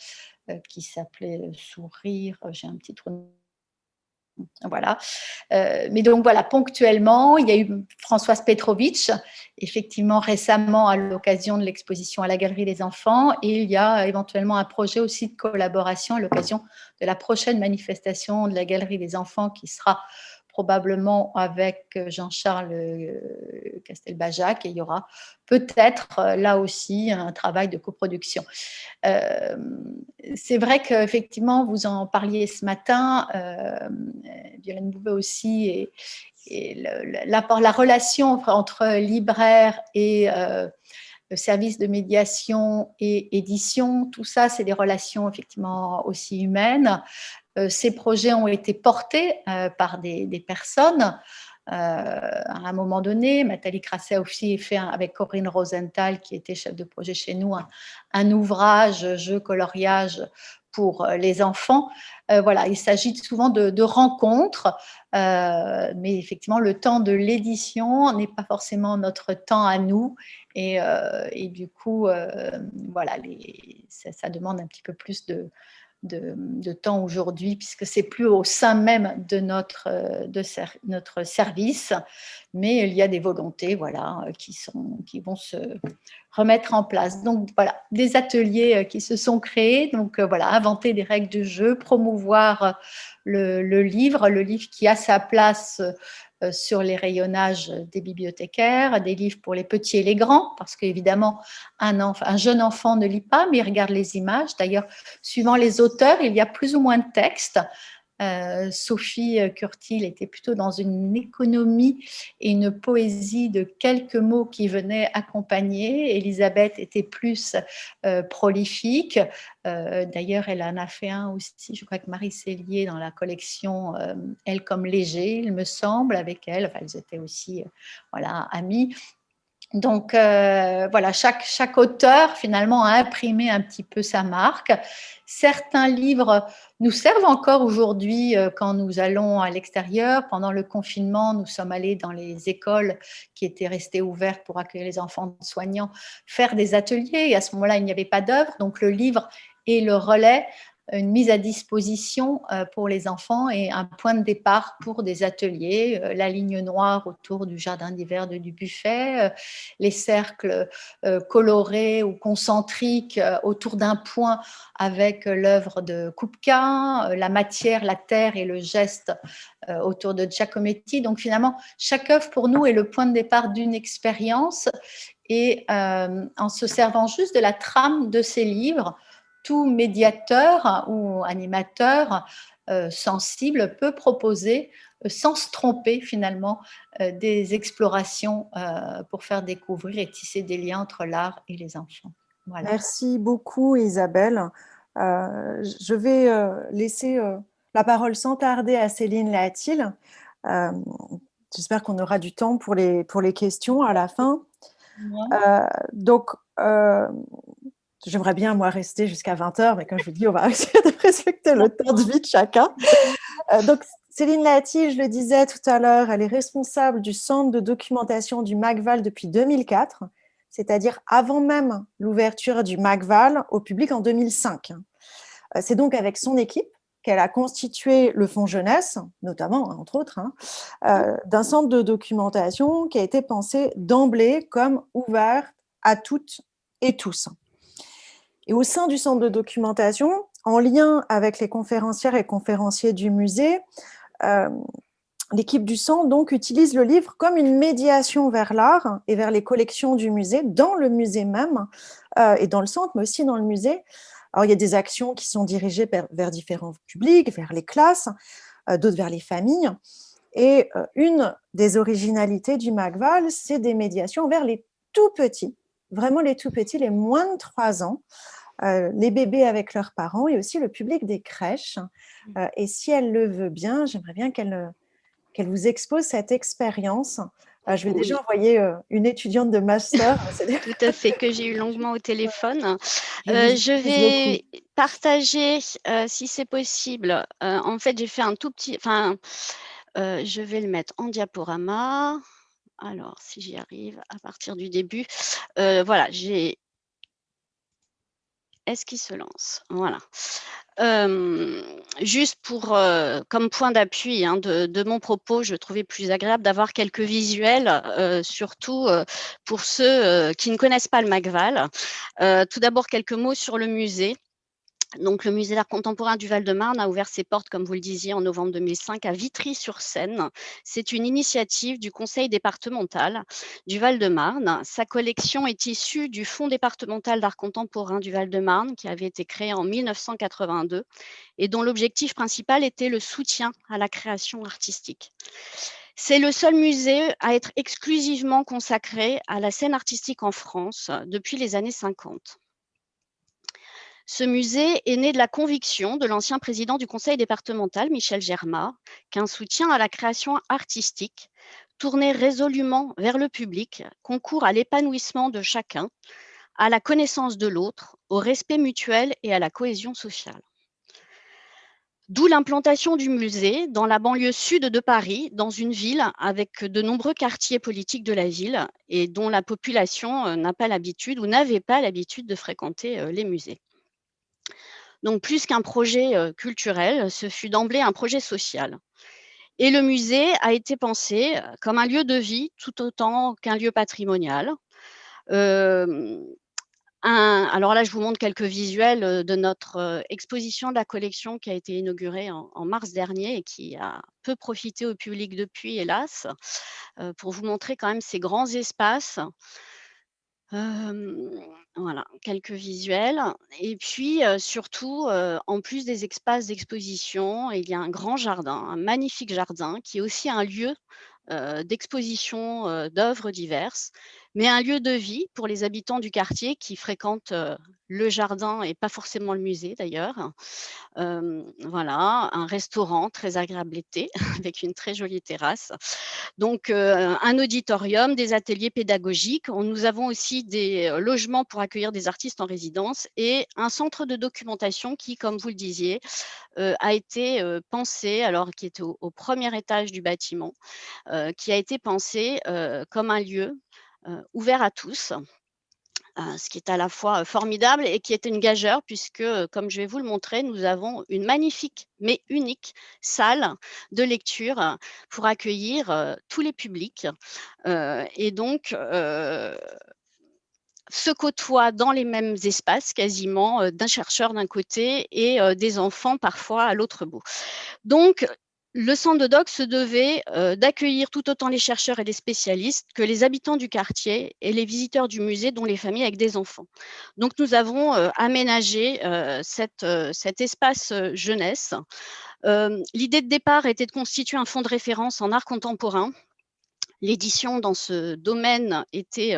qui s'appelait Sourire. J'ai un petit trou. Voilà. Mais donc voilà, ponctuellement, il y a eu Françoise Petrovitch, effectivement récemment à l'occasion de l'exposition à la Galerie des Enfants, et il y a éventuellement un projet aussi de collaboration à l'occasion de la prochaine manifestation de la Galerie des Enfants qui sera probablement avec Jean-Charles Castelbajac, et il y aura peut-être là aussi un travail de coproduction. C'est vrai qu'effectivement, vous en parliez ce matin, Violaine Bouvet aussi, et la relation entre libraire et le service de médiation et édition, tout ça, c'est des relations effectivement aussi humaines. Ces projets ont été portés par des personnes. À un moment donné, Nathalie Crasset a aussi fait avec Corinne Rosenthal, qui était chef de projet chez nous, un ouvrage jeu coloriage pour les enfants. Voilà, il s'agit souvent de rencontres, mais effectivement, le temps de l'édition n'est pas forcément notre temps à nous, et du coup, voilà, ça demande un petit peu plus de temps aujourd'hui, puisque c'est plus au sein même de notre service, mais il y a des volontés, voilà, qui vont se remettre en place. Donc voilà, des ateliers qui se sont créés, donc voilà, inventer des règles de jeu, promouvoir le livre qui a sa place sur les rayonnages des bibliothécaires, des livres pour les petits et les grands, parce qu'évidemment, un jeune enfant ne lit pas, mais il regarde les images. D'ailleurs, suivant les auteurs, il y a plus ou moins de textes. Sophie Curtil était plutôt dans une économie et une poésie de quelques mots qui venaient accompagner. Elisabeth était plus prolifique. D'ailleurs, elle en a fait un aussi, je crois que Marie Cellier dans la collection Elle comme léger, il me semble, avec elle. Enfin, elles étaient aussi voilà, amies. Donc voilà, chaque auteur finalement a imprimé un petit peu sa marque. Certains livres nous servent encore aujourd'hui quand nous allons à l'extérieur. Pendant le confinement, nous sommes allés dans les écoles qui étaient restées ouvertes pour accueillir les enfants soignants, faire des ateliers. Et à ce moment-là, il n'y avait pas d'œuvre, donc le livre est le relais, une mise à disposition pour les enfants et un point de départ pour des ateliers, la ligne noire autour du jardin d'hiver de Dubuffet, les cercles colorés ou concentriques autour d'un point avec l'œuvre de Kupka, la matière, la terre et le geste autour de Giacometti. Donc finalement, chaque œuvre pour nous est le point de départ d'une expérience, et en se servant juste de la trame de ces livres, tout médiateur ou animateur sensible peut proposer, sans se tromper finalement, des explorations pour faire découvrir et tisser des liens entre l'art et les enfants. Voilà. Merci beaucoup Isabelle. Je vais laisser la parole sans tarder à Céline Latil. J'espère qu'on aura du temps pour les questions à la fin. Donc, j'aimerais bien, moi, rester jusqu'à 20h, mais comme je vous dis, on va essayer de respecter le temps de vie de chacun. Donc, Céline Latil, je le disais tout à l'heure, elle est responsable du centre de documentation du MACVAL depuis 2004. c'est-à-dire avant même l'ouverture du MACVAL au public en 2005. C'est donc avec son équipe qu'elle a constitué le Fonds Jeunesse, notamment, entre autres, d'un centre de documentation qui a été pensé d'emblée comme ouvert à toutes et tous. Et au sein du centre de documentation, en lien avec les conférencières et conférenciers du musée, l'équipe du centre donc utilise le livre comme une médiation vers l'art et vers les collections du musée, dans le musée même, et dans le centre, mais aussi dans le musée. Alors, il y a des actions qui sont dirigées vers différents publics, vers les classes, d'autres vers les familles. Et une des originalités du MACVAL, c'est des médiations vers les tout petits, vraiment les tout petits, les moins de 3 ans, les bébés avec leurs parents et aussi le public des crèches. Et si elle le veut bien, j'aimerais bien qu'elle vous expose cette expérience. Je vais déjà envoyer une étudiante de master. Tout à fait, que j'ai eu longuement au téléphone. Je vais partager, si c'est possible. En fait, j'ai fait un tout petit... je vais le mettre en diaporama. Alors, si j'y arrive, à partir du début. Voilà, j'ai... Est-ce qu'il se lance? Voilà. Juste pour, comme point d'appui de mon propos, je trouvais plus agréable d'avoir quelques visuels, surtout pour ceux qui ne connaissent pas le MACVAL. Tout d'abord, quelques mots sur le musée. Donc, le musée d'art contemporain du Val-de-Marne a ouvert ses portes, comme vous le disiez, en novembre 2005 à Vitry-sur-Seine. C'est une initiative du conseil départemental du Val-de-Marne. Sa collection est issue du Fonds départemental d'art contemporain du Val-de-Marne, qui avait été créé en 1982 et dont l'objectif principal était le soutien à la création artistique. C'est le seul musée à être exclusivement consacré à la scène artistique en France depuis les années 50. Ce musée est né de la conviction de l'ancien président du conseil départemental, Michel Germain, qu'un soutien à la création artistique, tourné résolument vers le public, concourt à l'épanouissement de chacun, à la connaissance de l'autre, au respect mutuel et à la cohésion sociale. D'où l'implantation du musée dans la banlieue sud de Paris, dans une ville avec de nombreux quartiers politiques de la ville et dont la population n'a pas l'habitude ou n'avait pas l'habitude de fréquenter les musées. Donc, plus qu'un projet culturel, ce fut d'emblée un projet social. Et le musée a été pensé comme un lieu de vie tout autant qu'un lieu patrimonial. Alors là, je vous montre quelques visuels de notre exposition de la collection qui a été inaugurée en mars dernier et qui a peu profité au public depuis, hélas, pour vous montrer quand même ces grands espaces. Voilà, quelques visuels et puis, surtout, en plus des espaces d'exposition, il y a un grand jardin, un magnifique jardin qui est aussi un lieu, d'exposition, d'œuvres diverses, mais un lieu de vie pour les habitants du quartier qui fréquentent, le jardin et pas forcément le musée d'ailleurs. Voilà, un restaurant très agréable l'été avec une très jolie terrasse. Donc, un auditorium, des ateliers pédagogiques. Nous avons aussi des logements pour accueillir des artistes en résidence et un centre de documentation qui, comme vous le disiez, a été pensé, alors qui était au premier étage du bâtiment, qui a été pensé comme un lieu ouvert à tous. Ce qui est à la fois formidable et qui est une gageure puisque, comme je vais vous le montrer, nous avons une magnifique, mais unique salle de lecture pour accueillir tous les publics. Et donc, se côtoient dans les mêmes espaces quasiment, d'un chercheur d'un côté et des enfants parfois à l'autre bout. Donc, le centre de doc se devait d'accueillir tout autant les chercheurs et les spécialistes que les habitants du quartier et les visiteurs du musée, dont les familles avec des enfants. Donc, nous avons aménagé cet espace jeunesse. L'idée de départ était de constituer un fonds de référence en art contemporain. L'édition dans ce domaine était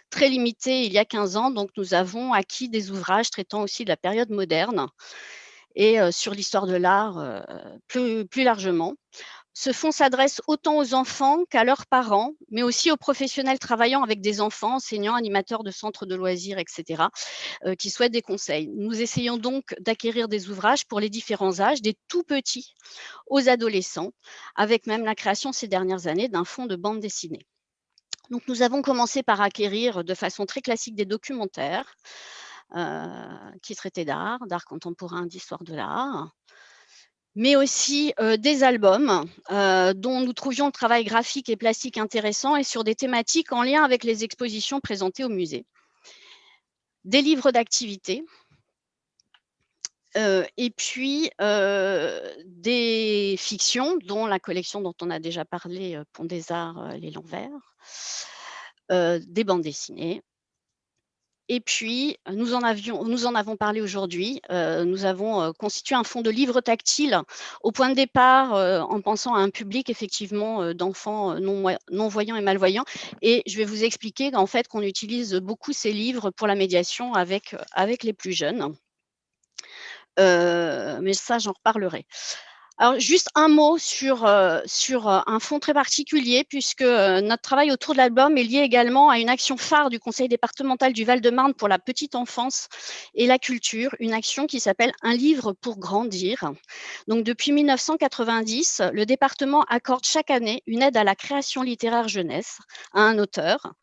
très limitée il y a 15 ans, donc nous avons acquis des ouvrages traitant aussi de la période moderne et sur l'histoire de l'art plus largement. Ce fonds s'adresse autant aux enfants qu'à leurs parents, mais aussi aux professionnels travaillant avec des enfants, enseignants, animateurs de centres de loisirs, etc., qui souhaitent des conseils. Nous essayons donc d'acquérir des ouvrages pour les différents âges, des tout petits aux adolescents, avec même la création ces dernières années d'un fonds de bande dessinée. Donc, nous avons commencé par acquérir de façon très classique des documentaires qui traitaient d'art contemporain, d'histoire de l'art, mais aussi des albums dont nous trouvions le travail graphique et plastique intéressant et sur des thématiques en lien avec les expositions présentées au musée. Des livres d'activité, et puis des fictions, dont la collection dont on a déjà parlé, Pont des Arts, Les L'Envers, des bandes dessinées. Et puis, nous en avons parlé aujourd'hui, nous avons constitué un fonds de livres tactiles au point de départ, en pensant à un public effectivement d'enfants non-voyants et malvoyants. Et je vais vous expliquer qu'en fait, qu'on utilise beaucoup ces livres pour la médiation avec les plus jeunes. Mais ça, j'en reparlerai. Alors, juste un mot sur un fonds très particulier, puisque notre travail autour de l'album est lié également à une action phare du conseil départemental du Val-de-Marne pour la petite enfance et la culture, une action qui s'appelle « Un livre pour grandir ». Donc, depuis 1990, le département accorde chaque année une aide à la création littéraire jeunesse à un auteur.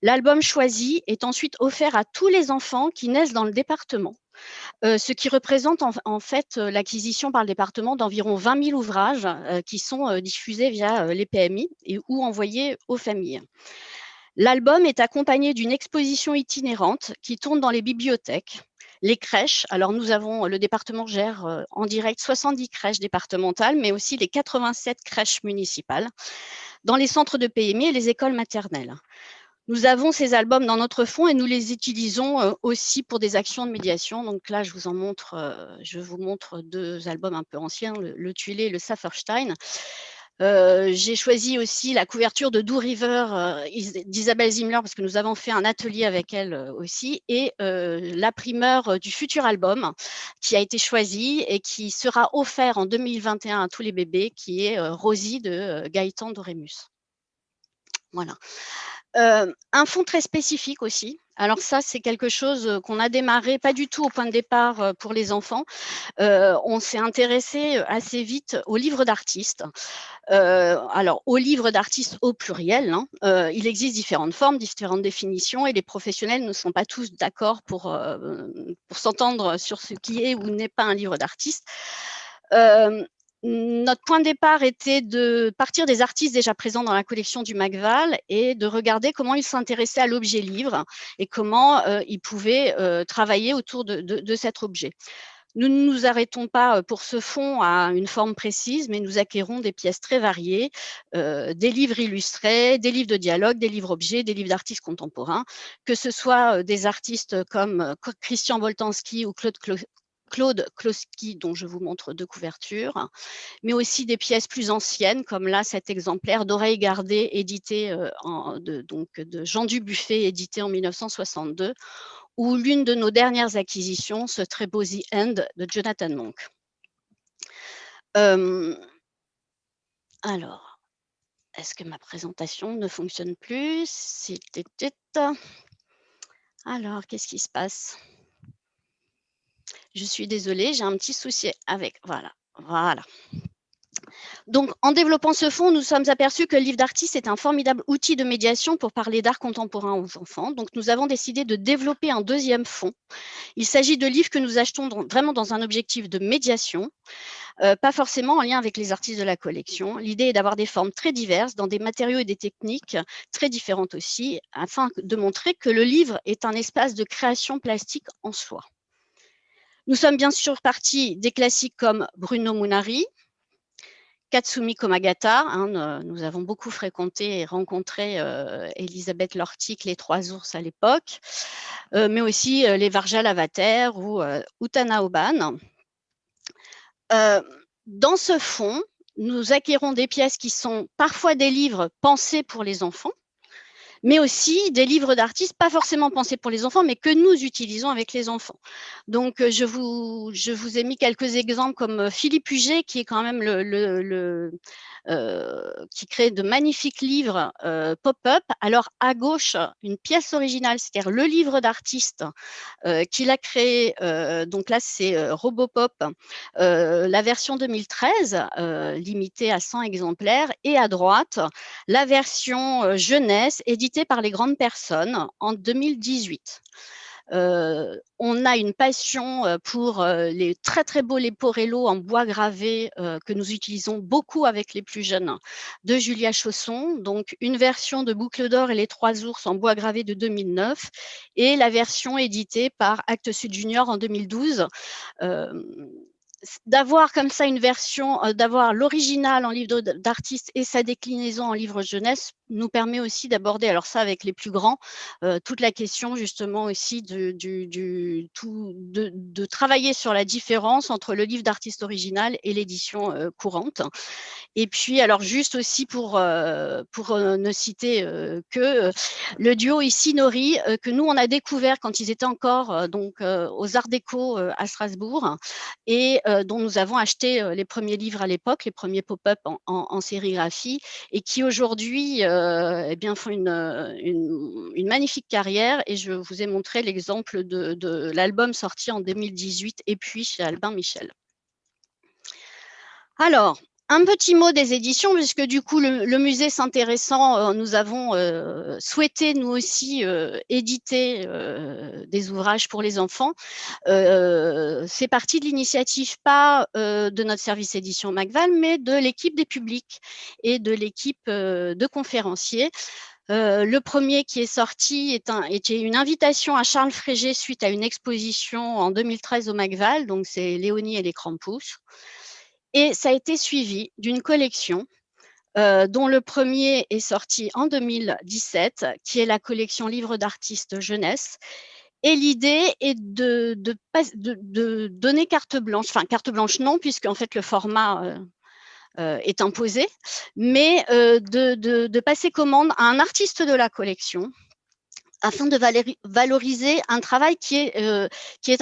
L'album choisi est ensuite offert à tous les enfants qui naissent dans le département. Ce qui représente en fait l'acquisition par le département d'environ 20 000 ouvrages qui sont diffusés via les PMI ou envoyés aux familles. L'album est accompagné d'une exposition itinérante qui tourne dans les bibliothèques, les crèches. Alors le département gère en direct 70 crèches départementales, mais aussi les 87 crèches municipales, dans les centres de PMI et les écoles maternelles. Nous avons ces albums dans notre fonds et nous les utilisons aussi pour des actions de médiation. Donc là, je vous montre deux albums un peu anciens, le Tuilé et le Saferstein. J'ai choisi aussi la couverture de Do River d'Isabelle Zimler parce que nous avons fait un atelier avec elle aussi, et la primeur du futur album qui a été choisi et qui sera offert en 2021 à tous les bébés, qui est Rosie de Gaëtan Dorémus. Voilà. Un fonds très spécifique aussi. Alors ça, c'est quelque chose qu'on a démarré pas du tout au point de départ pour les enfants. On s'est intéressé assez vite aux livres d'artistes. Alors, aux livres d'artistes au pluriel, hein. Il existe différentes formes, différentes définitions, et les professionnels ne sont pas tous d'accord pour s'entendre sur ce qui est ou n'est pas un livre d'artiste. Notre point de départ était de partir des artistes déjà présents dans la collection du MACVAL et de regarder comment ils s'intéressaient à l'objet livre et comment ils pouvaient travailler autour de cet objet. Nous ne nous arrêtons pas pour ce fonds à une forme précise, mais nous acquérons des pièces très variées, des livres illustrés, des livres de dialogue, des livres objets, des livres d'artistes contemporains, que ce soit des artistes comme Christian Boltanski ou Claude Kloski, dont je vous montre deux couvertures, mais aussi des pièces plus anciennes, comme là, cet exemplaire d'Oreilles gardées, édité de Jean Dubuffet, édité en 1962, ou l'une de nos dernières acquisitions, ce très beau The End de Jonathan Monk. Alors, est-ce que ma présentation ne fonctionne plus? Alors, qu'est-ce qui se passe? Je suis désolée, j'ai un petit souci avec. Voilà. Donc, en développant ce fonds, nous sommes aperçus que le livre d'artiste est un formidable outil de médiation pour parler d'art contemporain aux enfants. Donc, nous avons décidé de développer un deuxième fonds. Il s'agit de livres que nous achetons vraiment dans un objectif de médiation, pas forcément en lien avec les artistes de la collection. L'idée est d'avoir des formes très diverses, dans des matériaux et des techniques très différentes aussi, afin de montrer que le livre est un espace de création plastique en soi. Nous sommes bien sûr partis des classiques comme Bruno Munari, Katsumi Komagata, nous avons beaucoup fréquenté et rencontré Elisabeth Lortic, les Trois Ours à l'époque, mais aussi les Varja Lavater ou Utana Oban. Dans ce fonds, nous acquérons des pièces qui sont parfois des livres pensés pour les enfants, mais aussi des livres d'artistes pas forcément pensés pour les enfants, mais que nous utilisons avec les enfants. Donc, je vous ai mis quelques exemples comme Philippe Huget, qui est quand même qui crée de magnifiques livres pop-up. Alors, à gauche, une pièce originale, c'est-à-dire le livre d'artiste qu'il a créé. Donc là, c'est Robopop, la version 2013, limitée à 100 exemplaires. Et à droite, la version jeunesse, éditée par les grandes personnes en 2018. On a une passion pour les très très beaux Leporello en bois gravé que nous utilisons beaucoup avec les plus jeunes, de Julia Chausson. Donc une version de Boucle d'Or et les Trois Ours en bois gravé de 2009 et la version éditée par Actes Sud Junior en 2012. D'avoir comme ça une version, d'avoir l'original en livre d'artiste et sa déclinaison en livre jeunesse nous permet aussi d'aborder, alors ça avec les plus grands, toute la question justement aussi de travailler sur la différence entre le livre d'artiste original et l'édition courante. Et puis alors juste aussi pour ne citer que le duo Issi-Nori que nous on a découvert quand ils étaient encore aux Arts Déco à Strasbourg et dont nous avons acheté les premiers livres à l'époque, les premiers pop-up en sérigraphie et qui aujourd'hui eh bien, font une magnifique carrière. Et je vous ai montré l'exemple de l'album sorti en 2018 et puis chez Albin Michel. Alors, un petit mot des éditions, puisque du coup, le musée s'intéressant, nous avons souhaité, nous aussi, éditer des ouvrages pour les enfants. C'est parti de l'initiative, pas de notre service édition Macval, mais de l'équipe des publics et de l'équipe de conférenciers. Le premier qui est sorti était une invitation à Charles Frégé suite à une exposition en 2013 au Macval, donc c'est Léonie et les Crampous. Et ça a été suivi d'une collection dont le premier est sorti en 2017, qui est la collection Livres d'artistes jeunesse. Et l'idée est de donner carte blanche, enfin carte blanche non, puisque en fait le format est imposé, mais de passer commande à un artiste de la collection, afin de valoriser un travail qui est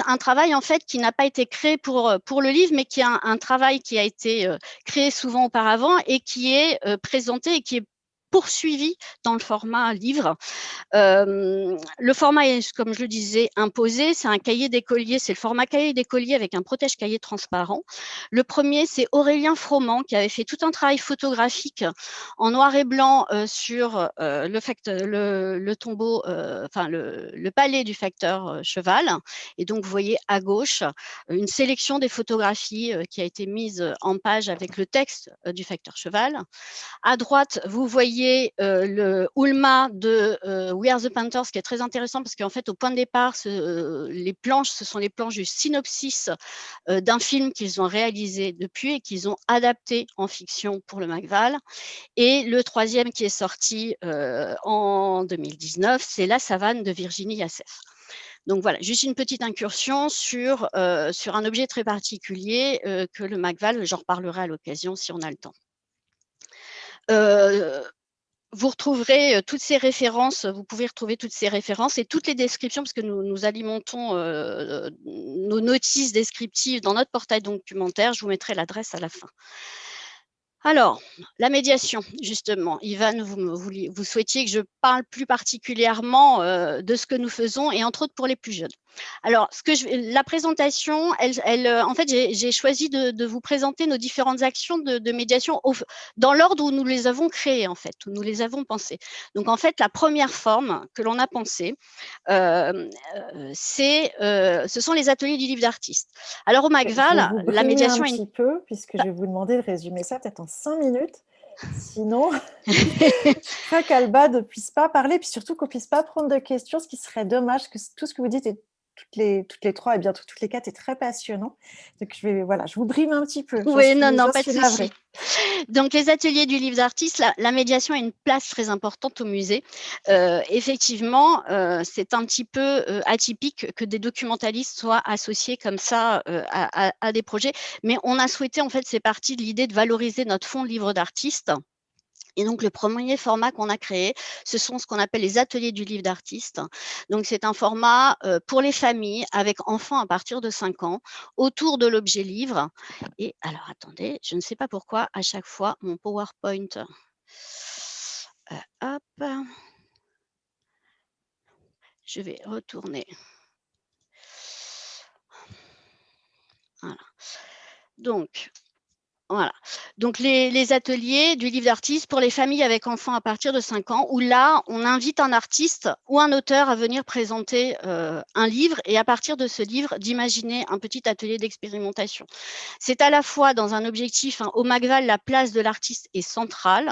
un travail en fait qui n'a pas été créé pour le livre, mais qui est un travail qui a été créé souvent auparavant et qui est présenté et qui est poursuivi dans le format livre. Le format est, comme je le disais, imposé. C'est un cahier d'écolier, c'est le format cahier d'écolier avec un protège-cahier transparent. Le premier, c'est Aurélien Froment qui avait fait tout un travail photographique en noir et blanc sur le tombeau, enfin le palais du facteur Cheval. Et donc, vous voyez à gauche une sélection des photographies qui a été mise en page avec le texte du facteur Cheval. À droite, vous voyez le Ulma de We Are the Painters, qui est très intéressant parce qu'en fait, au point de départ, les planches, ce sont les planches du synopsis d'un film qu'ils ont réalisé depuis et qu'ils ont adapté en fiction pour le Macval. Et le troisième qui est sorti en 2019, c'est La Savane de Virginie Yassef. Donc voilà, juste une petite incursion sur un objet très particulier que le Macval, j'en reparlerai à l'occasion si on a le temps. Vous retrouverez toutes ces références, vous pouvez retrouver toutes ces références et toutes les descriptions, parce que nous alimentons nos notices descriptives dans notre portail documentaire. Je vous mettrai l'adresse à la fin. Alors, la médiation, justement. Yvan, vous souhaitiez que je parle plus particulièrement de ce que nous faisons et entre autres pour les plus jeunes. Alors, la présentation, en fait, j'ai choisi de vous présenter nos différentes actions de médiation dans l'ordre où nous les avons créées, en fait, où nous les avons pensées. Donc, en fait, la première forme que l'on a pensée, ce sont les ateliers du livre d'artiste. Alors, au Macval, la médiation... un petit peu, puisque je vais vous demander de résumer ça peut-être en 5 minutes. Sinon, je crains qu'Alba ne puisse pas parler, puis surtout qu'on ne puisse pas prendre de questions, ce qui serait dommage, que tout ce que vous dites est toutes les trois et bientôt toutes les quatre est très passionnant. Donc je vous brime un petit peu. Oui, non, pas de souci. Donc les ateliers du livre d'artiste, la médiation a une place très importante au musée. Effectivement, c'est un petit peu atypique que des documentalistes soient associés comme ça à des projets, mais on a souhaité, en fait, c'est parti de l'idée de valoriser notre fonds de livres d'artistes Et donc, le premier format qu'on a créé, ce sont ce qu'on appelle les ateliers du livre d'artiste. Donc, c'est un format pour les familles avec enfants à partir de 5 ans autour de l'objet livre. Et alors, attendez, je ne sais pas pourquoi, à chaque fois, mon PowerPoint, hop, je vais retourner. Voilà. Donc, voilà. Donc, les ateliers du livre d'artiste pour les familles avec enfants à partir de 5 ans, où là, on invite un artiste ou un auteur à venir présenter un livre et à partir de ce livre, d'imaginer un petit atelier d'expérimentation. C'est à la fois dans un objectif, au MACVAL, la place de l'artiste est centrale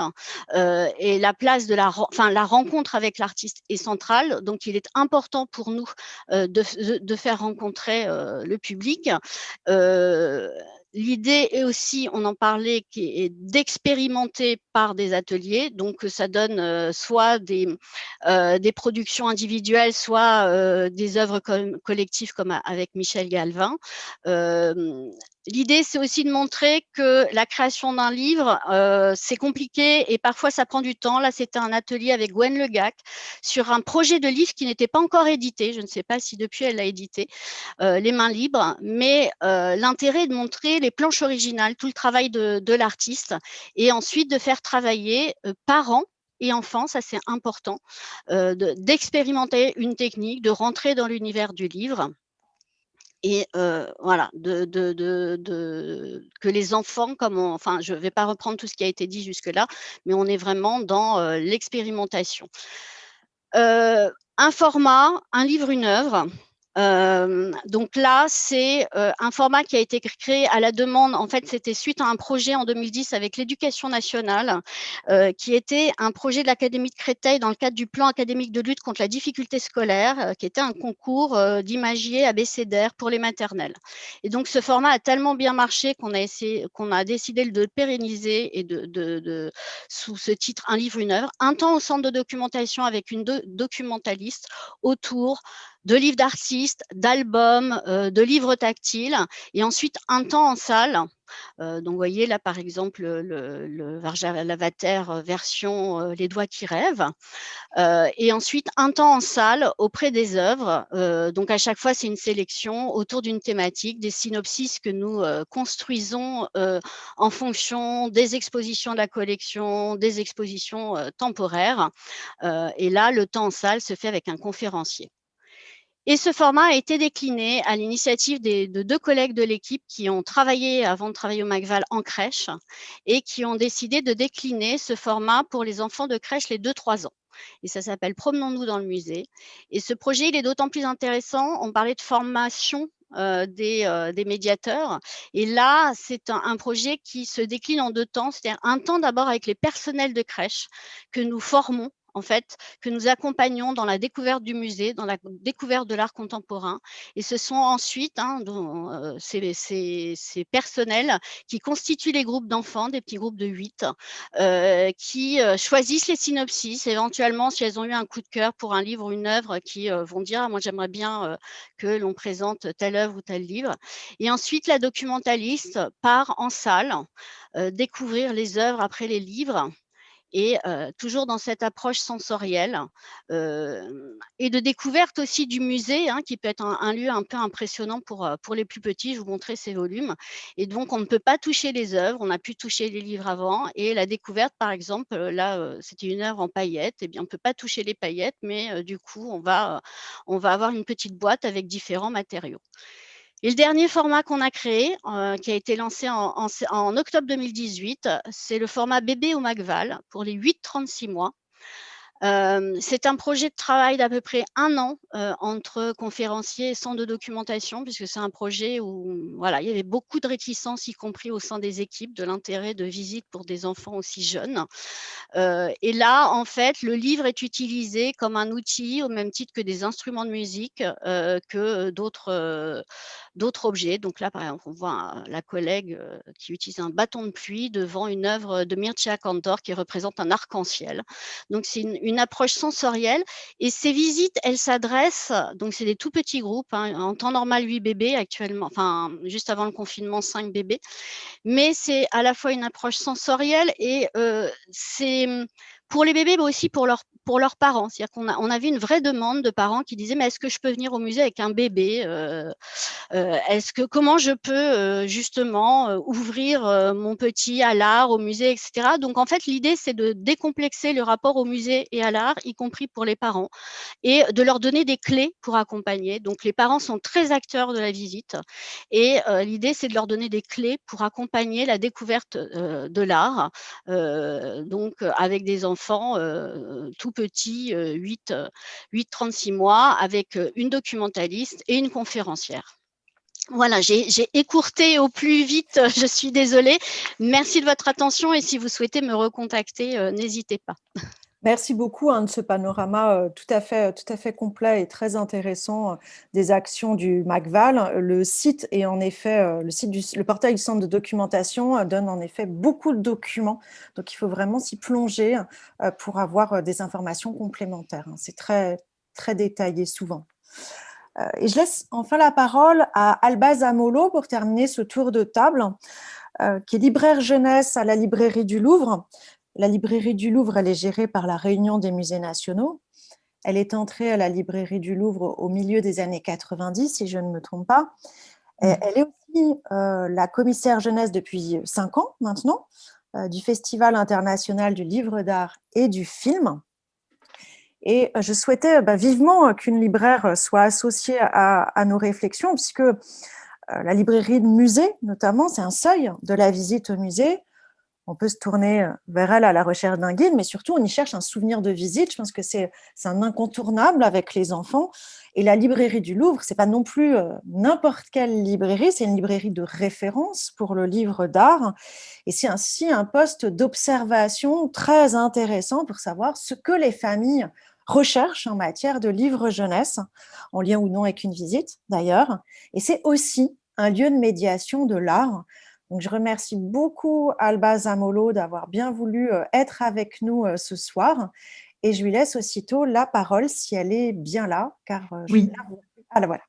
et la place de la rencontre avec l'artiste est centrale. Donc, il est important pour nous de faire rencontrer le public. L'idée est aussi, on en parlait, qui est d'expérimenter par des ateliers. Donc, ça donne soit des productions individuelles, soit des œuvres collectives comme avec Michel Galvin. L'idée, c'est aussi de montrer que la création d'un livre, c'est compliqué et parfois ça prend du temps. Là, c'était un atelier avec Gwen Legac sur un projet de livre qui n'était pas encore édité. Je ne sais pas si depuis elle l'a édité, Les mains libres. Mais l'intérêt est de montrer les planches originales, tout le travail de l'artiste et ensuite de faire travailler parents et enfants, ça c'est important, d'expérimenter une technique, de rentrer dans l'univers du livre. Et voilà, que les enfants, je ne vais pas reprendre tout ce qui a été dit jusque-là, mais on est vraiment dans l'expérimentation. Un format, un livre, une œuvre. Donc là, c'est un format qui a été créé à la demande. En fait, c'était suite à un projet en 2010 avec l'Éducation nationale, qui était un projet de l'Académie de Créteil dans le cadre du plan académique de lutte contre la difficulté scolaire, qui était un concours d'imagier abécédaire pour les maternelles. Et donc, ce format a tellement bien marché qu'on a décidé de le pérenniser et sous ce titre, un livre, une œuvre, un temps au centre de documentation avec une documentaliste autour de livres d'artistes, d'albums, de livres tactiles, et ensuite un temps en salle. Donc, vous voyez là, par exemple, le Varja Lavater version Les doigts qui rêvent. Et ensuite, un temps en salle auprès des œuvres. Donc, à chaque fois, c'est une sélection autour d'une thématique, des synopsis que nous construisons en fonction des expositions de la collection, des expositions temporaires. Et là, le temps en salle se fait avec un conférencier. Et ce format a été décliné à l'initiative de 2 collègues de l'équipe qui ont travaillé, avant de travailler au MACVAL, en crèche et qui ont décidé de décliner ce format pour les enfants de crèche les 2-3 ans. Et ça s'appelle Promenons-nous dans le musée. Et ce projet, il est d'autant plus intéressant. On parlait de formation des médiateurs. Et là, c'est un projet qui se décline en 2 temps, c'est-à-dire un temps d'abord avec les personnels de crèche que nous formons, en fait, que nous accompagnons dans la découverte du musée, dans la découverte de l'art contemporain. Et ce sont ensuite ces personnels qui constituent les groupes d'enfants, des petits groupes de 8, qui choisissent les synopsis, éventuellement, si elles ont eu un coup de cœur pour un livre ou une œuvre, qui vont dire « Ah, moi, j'aimerais bien que l'on présente telle œuvre ou tel livre ». Et ensuite, la documentaliste part en salle, découvrir les œuvres après les livres, et toujours dans cette approche sensorielle et de découverte aussi du musée, qui peut être un lieu un peu impressionnant pour les plus petits. Je vous montrais ces volumes. Et donc, on ne peut pas toucher les œuvres, on a pu toucher les livres avant. Et la découverte, par exemple, là, c'était une œuvre en paillettes. Eh bien, on ne peut pas toucher les paillettes, mais du coup, on va avoir une petite boîte avec différents matériaux. Et le dernier format qu'on a créé, qui a été lancé en octobre 2018, c'est le format bébé au MACVAL pour les 8-36 mois. C'est un projet de travail d'à peu près 1 an entre conférenciers et centre de documentation, puisque c'est un projet où voilà, il y avait beaucoup de réticences, y compris au sein des équipes, de l'intérêt de visite pour des enfants aussi jeunes. Et là, en fait, le livre est utilisé comme un outil au même titre que des instruments de musique, que d'autres objets. Donc là, par exemple, on voit la collègue qui utilise un bâton de pluie devant une œuvre de Mircea Cantor qui représente un arc-en-ciel. Donc c'est une une approche sensorielle. Et ces visites, elles s'adressent, donc c'est des tout petits groupes, hein, en temps normal 8 bébés actuellement, enfin juste avant le confinement 5 bébés, mais c'est à la fois une approche sensorielle et c'est pour les bébés, mais aussi pour leurs parents. C'est-à-dire on avait une vraie demande de parents qui disaient: mais est-ce que je peux venir au musée avec un bébé, comment je peux justement ouvrir mon petit à l'art, au musée, etc. Donc en fait, l'idée, c'est de décomplexer le rapport au musée et à l'art, y compris pour les parents, et de leur donner des clés pour accompagner. Donc les parents sont très acteurs de la visite, et l'idée, c'est de leur donner des clés pour accompagner la découverte de l'art, donc avec des enfants tout petits, 8-36 mois, avec une documentaliste et une conférencière. Voilà, j'ai écourté au plus vite, je suis désolée. Merci de votre attention, et si vous souhaitez me recontacter, n'hésitez pas. Merci beaucoup de ce panorama tout à fait complet et très intéressant des actions du MACVAL. Le site est en effet, le portail du centre de documentation donne en effet beaucoup de documents, donc il faut vraiment s'y plonger pour avoir des informations complémentaires. C'est très, très détaillé souvent. Et je laisse enfin la parole à Alba Zamolo pour terminer ce tour de table, qui est libraire jeunesse à la librairie du Louvre. La librairie du Louvre, elle est gérée par la Réunion des musées nationaux. Elle est entrée à la librairie du Louvre au milieu des années 90, si je ne me trompe pas. Et elle est aussi la commissaire jeunesse depuis 5 ans maintenant, du Festival international du livre d'art et du film. Et je souhaitais vivement qu'une libraire soit associée à nos réflexions, puisque la librairie de musée, notamment, c'est un seuil de la visite au musée. On peut se tourner vers elle à la recherche d'un guide, mais surtout, on y cherche un souvenir de visite. Je pense que c'est un incontournable avec les enfants. Et la librairie du Louvre, ce n'est pas non plus n'importe quelle librairie, c'est une librairie de référence pour le livre d'art. Et c'est ainsi un poste d'observation très intéressant pour savoir ce que les familles recherchent en matière de livres jeunesse, en lien ou non avec une visite d'ailleurs. Et c'est aussi un lieu de médiation de l'art. Donc, je remercie beaucoup Alba Zamolo d'avoir bien voulu être avec nous ce soir, et je lui laisse aussitôt la parole si elle est bien là, car je Oui. la vois. Ah, là, voilà.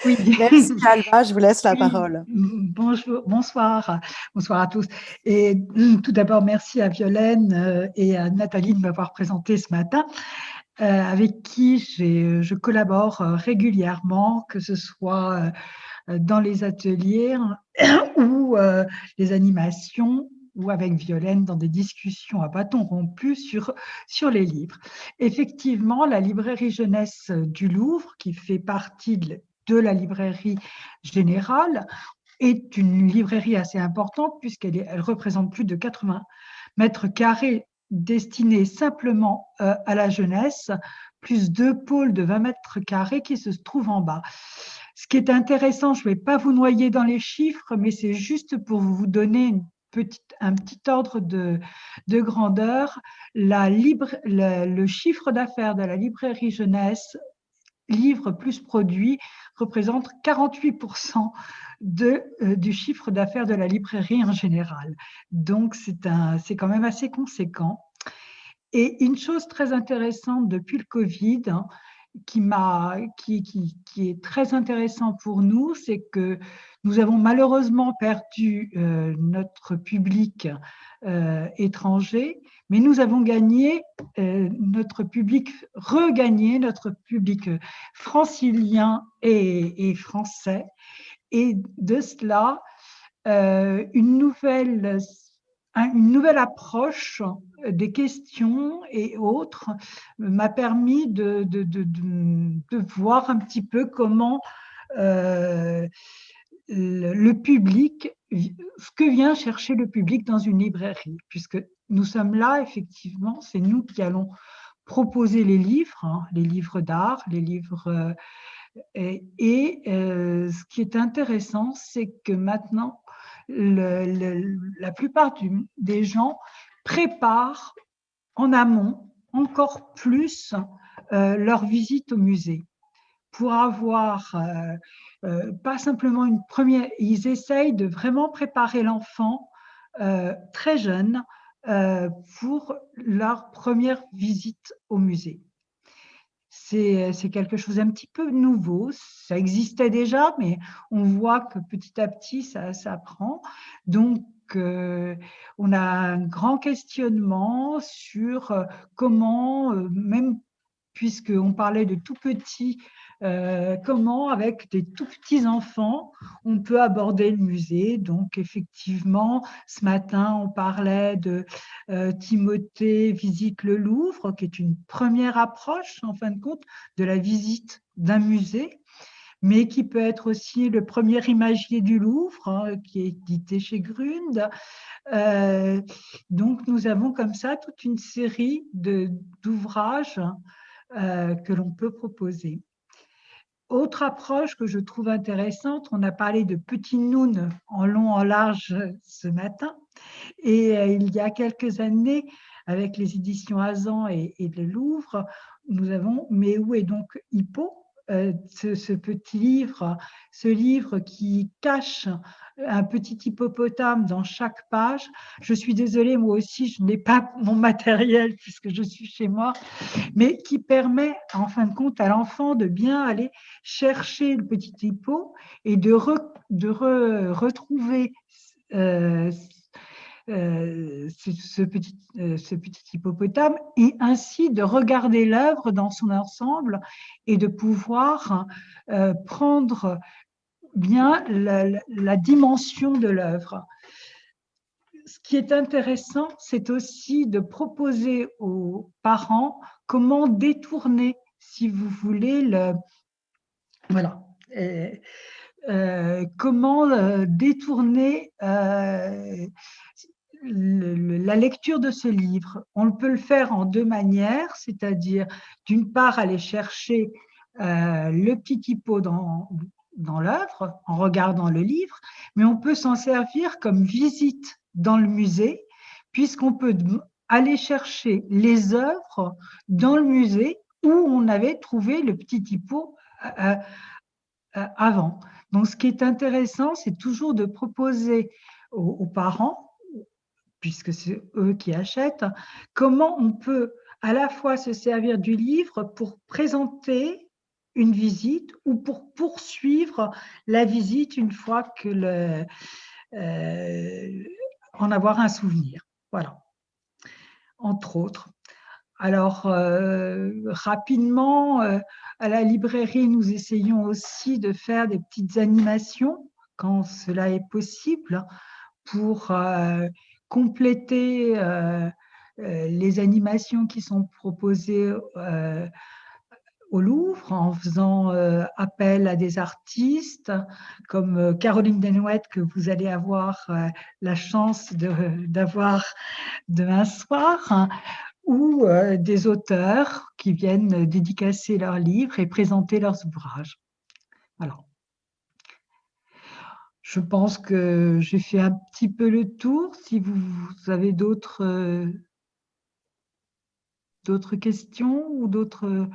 Oui. Merci Alba, je vous laisse la Oui. parole. Bonjour, bonsoir à tous. Et tout d'abord, merci à Violaine et à Nathalie de m'avoir présenté ce matin, avec qui je collabore régulièrement, que ce soit dans les ateliers ou les animations, ou avec Violaine dans des discussions à bâton rompu sur les livres. Effectivement, la librairie jeunesse du Louvre, qui fait partie de la librairie générale, est une librairie assez importante puisqu'elle représente plus de 80 mètres carrés destinés simplement à la jeunesse, plus 2 pôles de 20 mètres carrés qui se trouvent en bas. Ce qui est intéressant, je ne vais pas vous noyer dans les chiffres, mais c'est juste pour vous donner un petit ordre de grandeur. Le chiffre d'affaires de la librairie jeunesse, livres plus produits, représente 48% du chiffre d'affaires de la librairie en général. Donc, c'est quand même assez conséquent. Et une chose très intéressante depuis le Covid, qui est très intéressant pour nous, c'est que nous avons malheureusement perdu notre public étranger, mais nous avons gagné regagné notre public francilien et français. Et de cela, une nouvelle approche des questions et autres m'a permis de voir un petit peu comment le public, ce que vient chercher le public dans une librairie, puisque nous sommes là, effectivement, c'est nous qui allons proposer les livres d'art, les livres. Ce qui est intéressant, c'est que maintenant, la plupart des gens préparent en amont encore plus leur visite au musée pour avoir pas simplement une première, ils essayent de vraiment préparer l'enfant très jeune pour leur première visite au musée. C'est quelque chose d'un petit peu nouveau. Ça existait déjà, mais on voit que petit à petit, ça prend. Donc, on a un grand questionnement sur comment, même puisqu'on parlait de tout petits, comment, avec des tout petits enfants, on peut aborder le musée. Donc, effectivement, ce matin, on parlait de Timothée visite le Louvre, qui est une première approche, en fin de compte, de la visite d'un musée, mais qui peut être aussi le premier imagier du Louvre, hein, qui est édité chez Grund. Donc, nous avons comme ça toute une série d'ouvrages que l'on peut proposer. Autre approche que je trouve intéressante, on a parlé de Petit Noun en long, en large ce matin, et il y a quelques années, avec les éditions Azan et le Louvre, nous avons « Mais où est donc Hippo ?» ce petit livre, ce livre qui cache un petit hippopotame dans chaque page. Je suis désolée, moi aussi, je n'ai pas mon matériel puisque je suis chez moi, mais qui permet, en fin de compte, à l'enfant de bien aller chercher le petit hippo et de retrouver ce petit hippopotame, et ainsi de regarder l'œuvre dans son ensemble et de pouvoir prendre bien la dimension de l'œuvre. Ce qui est intéressant, c'est aussi de proposer aux parents comment détourner, si vous voulez, voilà. Comment détourner la lecture de ce livre. On peut le faire en deux manières, c'est-à-dire d'une part aller chercher le petit hippo dans l'œuvre en regardant le livre, mais on peut s'en servir comme visite dans le musée, puisqu'on peut aller chercher les œuvres dans le musée où on avait trouvé le petit hippo avant. Donc, ce qui est intéressant, c'est toujours de proposer aux parents, puisque c'est eux qui achètent, comment on peut à la fois se servir du livre pour présenter une visite ou pour poursuivre la visite une fois que en avoir un souvenir. Voilà, entre autres. Alors, rapidement, à la librairie, nous essayons aussi de faire des petites animations quand cela est possible pour compléter les animations qui sont proposées au Louvre, en faisant appel à des artistes comme Caroline Desnouettes, que vous allez avoir la chance d'avoir demain soir, hein, ou des auteurs qui viennent dédicacer leurs livres et présenter leurs ouvrages. Alors, je pense que j'ai fait un petit peu le tour. Si vous avez d'autres questions ou d'autres...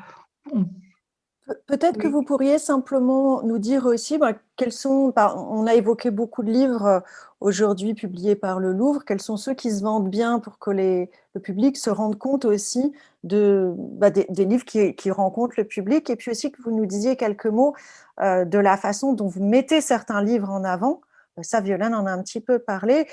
Peut-être que vous pourriez simplement nous dire aussi quels sont, on a évoqué beaucoup de livres aujourd'hui publiés par le Louvre, quels sont ceux qui se vendent bien pour que le public se rende compte aussi des livres qui rencontrent le public, et puis aussi que vous nous disiez quelques mots de la façon dont vous mettez certains livres en avant. Ça, Violaine en a un petit peu parlé,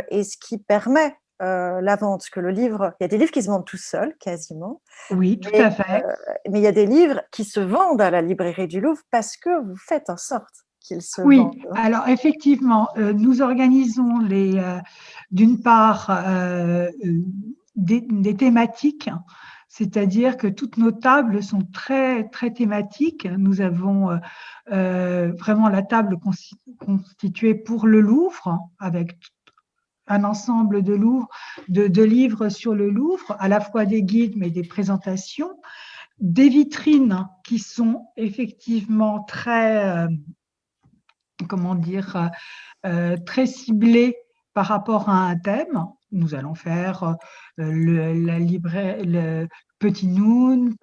et ce qui permet la vente, parce que le livre, il y a des livres qui se vendent tout seuls, quasiment. Oui, tout à fait. Mais il y a des livres qui se vendent à la librairie du Louvre parce que vous faites en sorte qu'ils se Oui, vendent. alors effectivement, nous organisons d'une part des thématiques, c'est-à-dire que toutes nos tables sont très, très thématiques. Nous avons vraiment la table constituée pour le Louvre, avec un ensemble de livres sur le Louvre, à la fois des guides mais des présentations, des vitrines qui sont effectivement très, très ciblées par rapport à un thème. Nous allons faire le Petit Noun,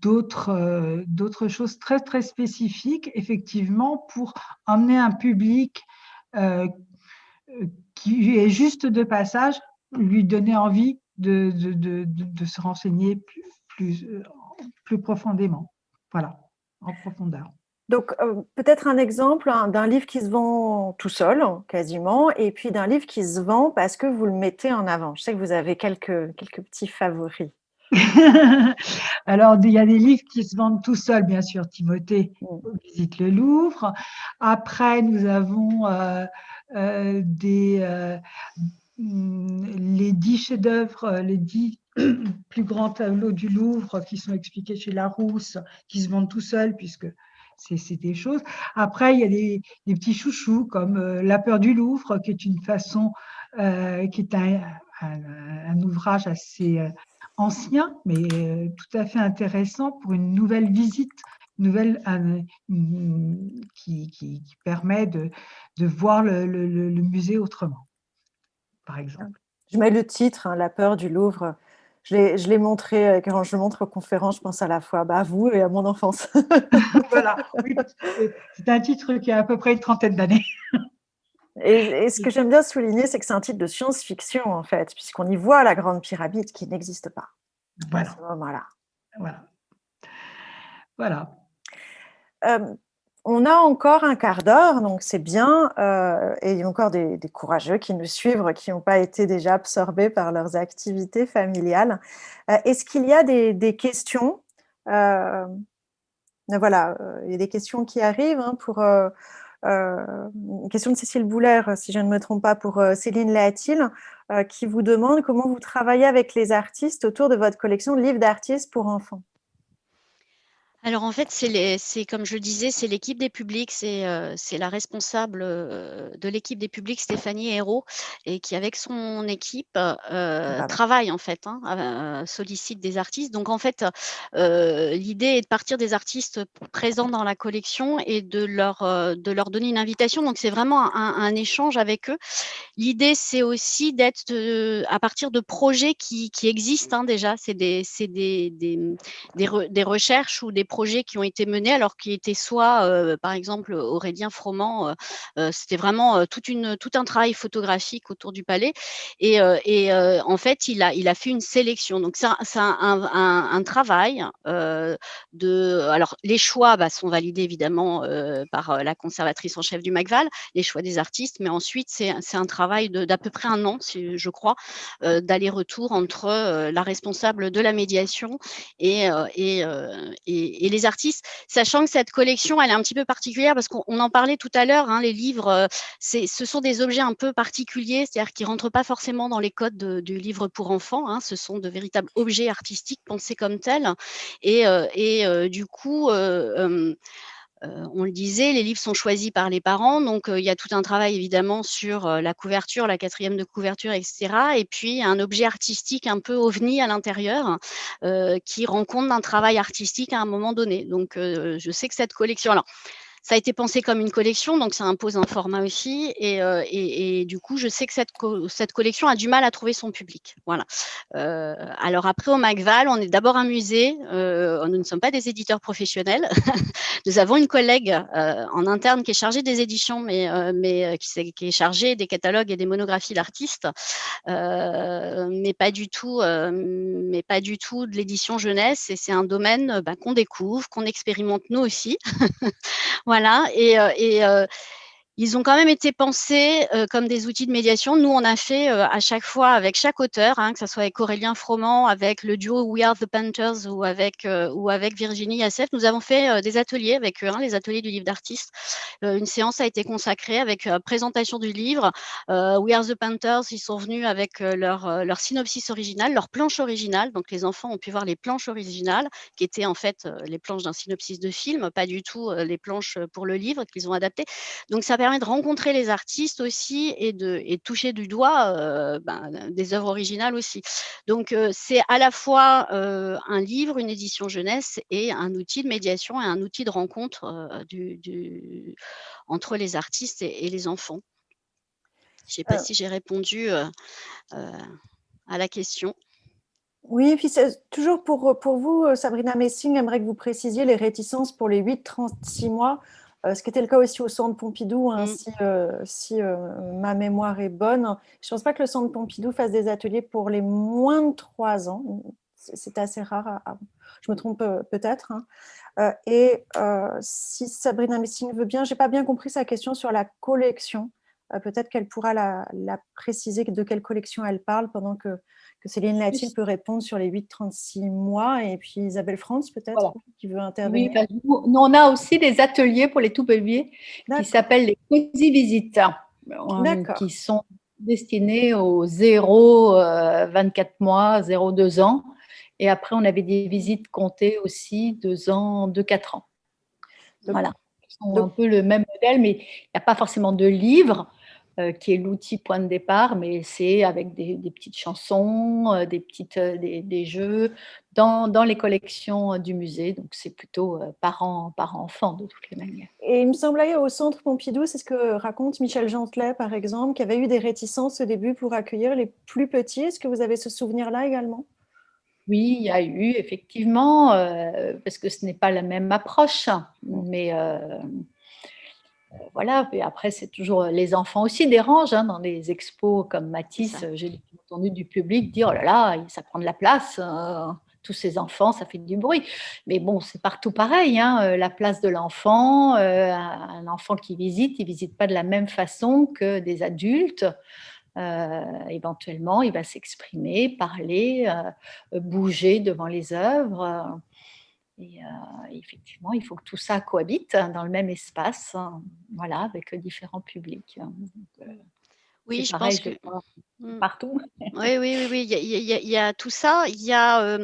d'autres choses très, très spécifiques, effectivement, pour emmener un public qui est juste de passage, lui donner envie de se renseigner plus profondément. Voilà, en profondeur. Donc, peut-être un exemple d'un livre qui se vend tout seul, quasiment, et puis d'un livre qui se vend parce que vous le mettez en avant. Je sais que vous avez quelques petits favoris. Alors, il y a des livres qui se vendent tout seuls, bien sûr. Timothée visite le Louvre. Après, nous avons les 10 chefs-d'œuvre, les 10 plus grands tableaux du Louvre qui sont expliqués chez Larousse, qui se vendent tout seuls, puisque c'est des choses. Après, il y a des petits chouchous comme La peur du Louvre, qui est une façon, qui est un ouvrage assez ancien, mais tout à fait intéressant pour une nouvelle visite, qui permet de voir le musée autrement, par exemple. Je mets le titre, La peur du Louvre. Je l'ai montré, quand je le montre aux conférences, je pense à la fois à vous et à mon enfance. Voilà, oui, c'est un titre qui a à peu près une trentaine d'années. Et ce que j'aime bien souligner, c'est que c'est un titre de science-fiction, en fait, puisqu'on y voit la Grande Pyramide qui n'existe pas à ce moment-là. Voilà. On a encore un quart d'heure, donc c'est bien, et il y a encore des courageux qui nous suivent, qui n'ont pas été déjà absorbés par leurs activités familiales. Est-ce qu'il y a des questions? Voilà, il y a des questions qui arrivent pour une question de Cécile Bouler, si je ne me trompe pas, pour Céline Léatil, qui vous demande comment vous travaillez avec les artistes autour de votre collection de livres d'artistes pour enfants. Alors en fait, c'est comme je le disais, c'est l'équipe des publics, c'est la responsable de l'équipe des publics, Stéphanie Hérault, et qui avec son équipe travaille en fait, sollicite des artistes. Donc en fait, l'idée est de partir des artistes présents dans la collection et de leur donner une invitation. Donc c'est vraiment un échange avec eux. L'idée, c'est aussi d'être à partir de projets qui existent déjà. C'est des recherches ou des projets qui ont été menés, alors qui étaient soit, par exemple, Aurélien Froment, c'était vraiment tout un travail photographique autour du palais. Et en fait, il a fait une sélection. Donc, c'est un travail alors, les choix sont validés évidemment par la conservatrice en chef du MACVAL, les choix des artistes, mais ensuite, c'est un travail d'à peu près un an, je crois, d'aller-retour entre la responsable de la médiation et les artistes, sachant que cette collection, elle est un petit peu particulière parce qu'on en parlait tout à l'heure, les livres, ce sont des objets un peu particuliers, c'est-à-dire qui ne rentrent pas forcément dans les codes du livre pour enfants, ce sont de véritables objets artistiques pensés comme tels. Et du coup, on le disait, les livres sont choisis par les parents, donc il y a tout un travail évidemment sur la couverture, la quatrième de couverture, etc. Et puis un objet artistique un peu ovni à l'intérieur qui rend compte d'un travail artistique à un moment donné. Donc je sais que cette collection, alors ça a été pensé comme une collection, donc ça impose un format aussi. Et du coup, je sais que cette collection a du mal à trouver son public. Voilà. Alors après, au MACVAL, on est d'abord un musée. Nous ne sommes pas des éditeurs professionnels. Nous avons une collègue en interne qui est chargée des éditions, mais qui est chargée des catalogues et des monographies d'artistes, mais pas du tout de l'édition jeunesse. Et c'est un domaine qu'on découvre, qu'on expérimente nous aussi. Voilà, ils ont quand même été pensés comme des outils de médiation. Nous, on a fait à chaque fois avec chaque auteur, que ce soit avec Aurélien Froment, avec le duo We Are the Painters ou avec Virginie Yassef, nous avons fait des ateliers avec eux, les ateliers du livre d'artiste. Une séance a été consacrée avec présentation du livre. We Are the Painters, ils sont venus avec leur synopsis original, leur planche originale. Donc les enfants ont pu voir les planches originales, qui étaient en fait les planches d'un synopsis de film, pas du tout les planches pour le livre qu'ils ont adapté. Donc ça permet de rencontrer les artistes aussi et de toucher du doigt des œuvres originales aussi. Donc c'est à la fois un livre, une édition jeunesse et un outil de médiation et un outil de rencontre entre les artistes et les enfants. Je ne sais pas si j'ai répondu à la question. Oui, puis toujours pour vous, Sabrina Messing, j'aimerais que vous précisiez les réticences pour les 8-36 mois. ce qui était le cas aussi au Centre Pompidou, hein, Mm. si ma mémoire est bonne. Je ne pense pas que le Centre Pompidou fasse des ateliers pour les moins de 3 ans. C'est assez rare. Je me trompe peut-être. Hein. Si Sabrina Messing veut bien, je n'ai pas bien compris sa question sur la collection. Peut-être qu'elle pourra la préciser de quelle collection elle parle pendant que Céline Latille peut répondre sur les 8-36 mois. Et puis Isabelle France, peut-être, Voilà. qui veut intervenir. Oui, nous, on a aussi des ateliers pour les tout bébés qui s'appellent les Cozy Visites, qui sont destinés aux 0-24 mois, 0-2 ans. Et après, on avait des visites comptées aussi 2 ans, 2-4 ans. Voilà. Ils sont un peu le même modèle, mais il n'y a pas forcément de livre. Qui est l'outil point de départ, mais c'est avec des petites chansons, des jeux dans les collections du musée. Donc, c'est plutôt parents-enfants de toutes les manières. Et il me semblait au Centre Pompidou, c'est ce que raconte Michel Gentelet, par exemple, qu'il y avait eu des réticences au début pour accueillir les plus petits. Est-ce que vous avez ce souvenir-là également ? Oui, il y a eu effectivement, parce que ce n'est pas la même approche, mais voilà, et après, c'est toujours les enfants aussi dérangent dans les expos comme Matisse. J'ai entendu du public dire oh là là, ça prend de la place, tous ces enfants, ça fait du bruit. Mais bon, c'est partout pareil, la place de l'enfant, un enfant qui visite, il ne visite pas de la même façon que des adultes. Éventuellement, il va s'exprimer, parler, bouger devant les œuvres. Et effectivement, il faut que tout ça cohabite dans le même espace, voilà, avec différents publics. Oui, je pareil, pense que partout. Oui, il y a tout ça. Il y a,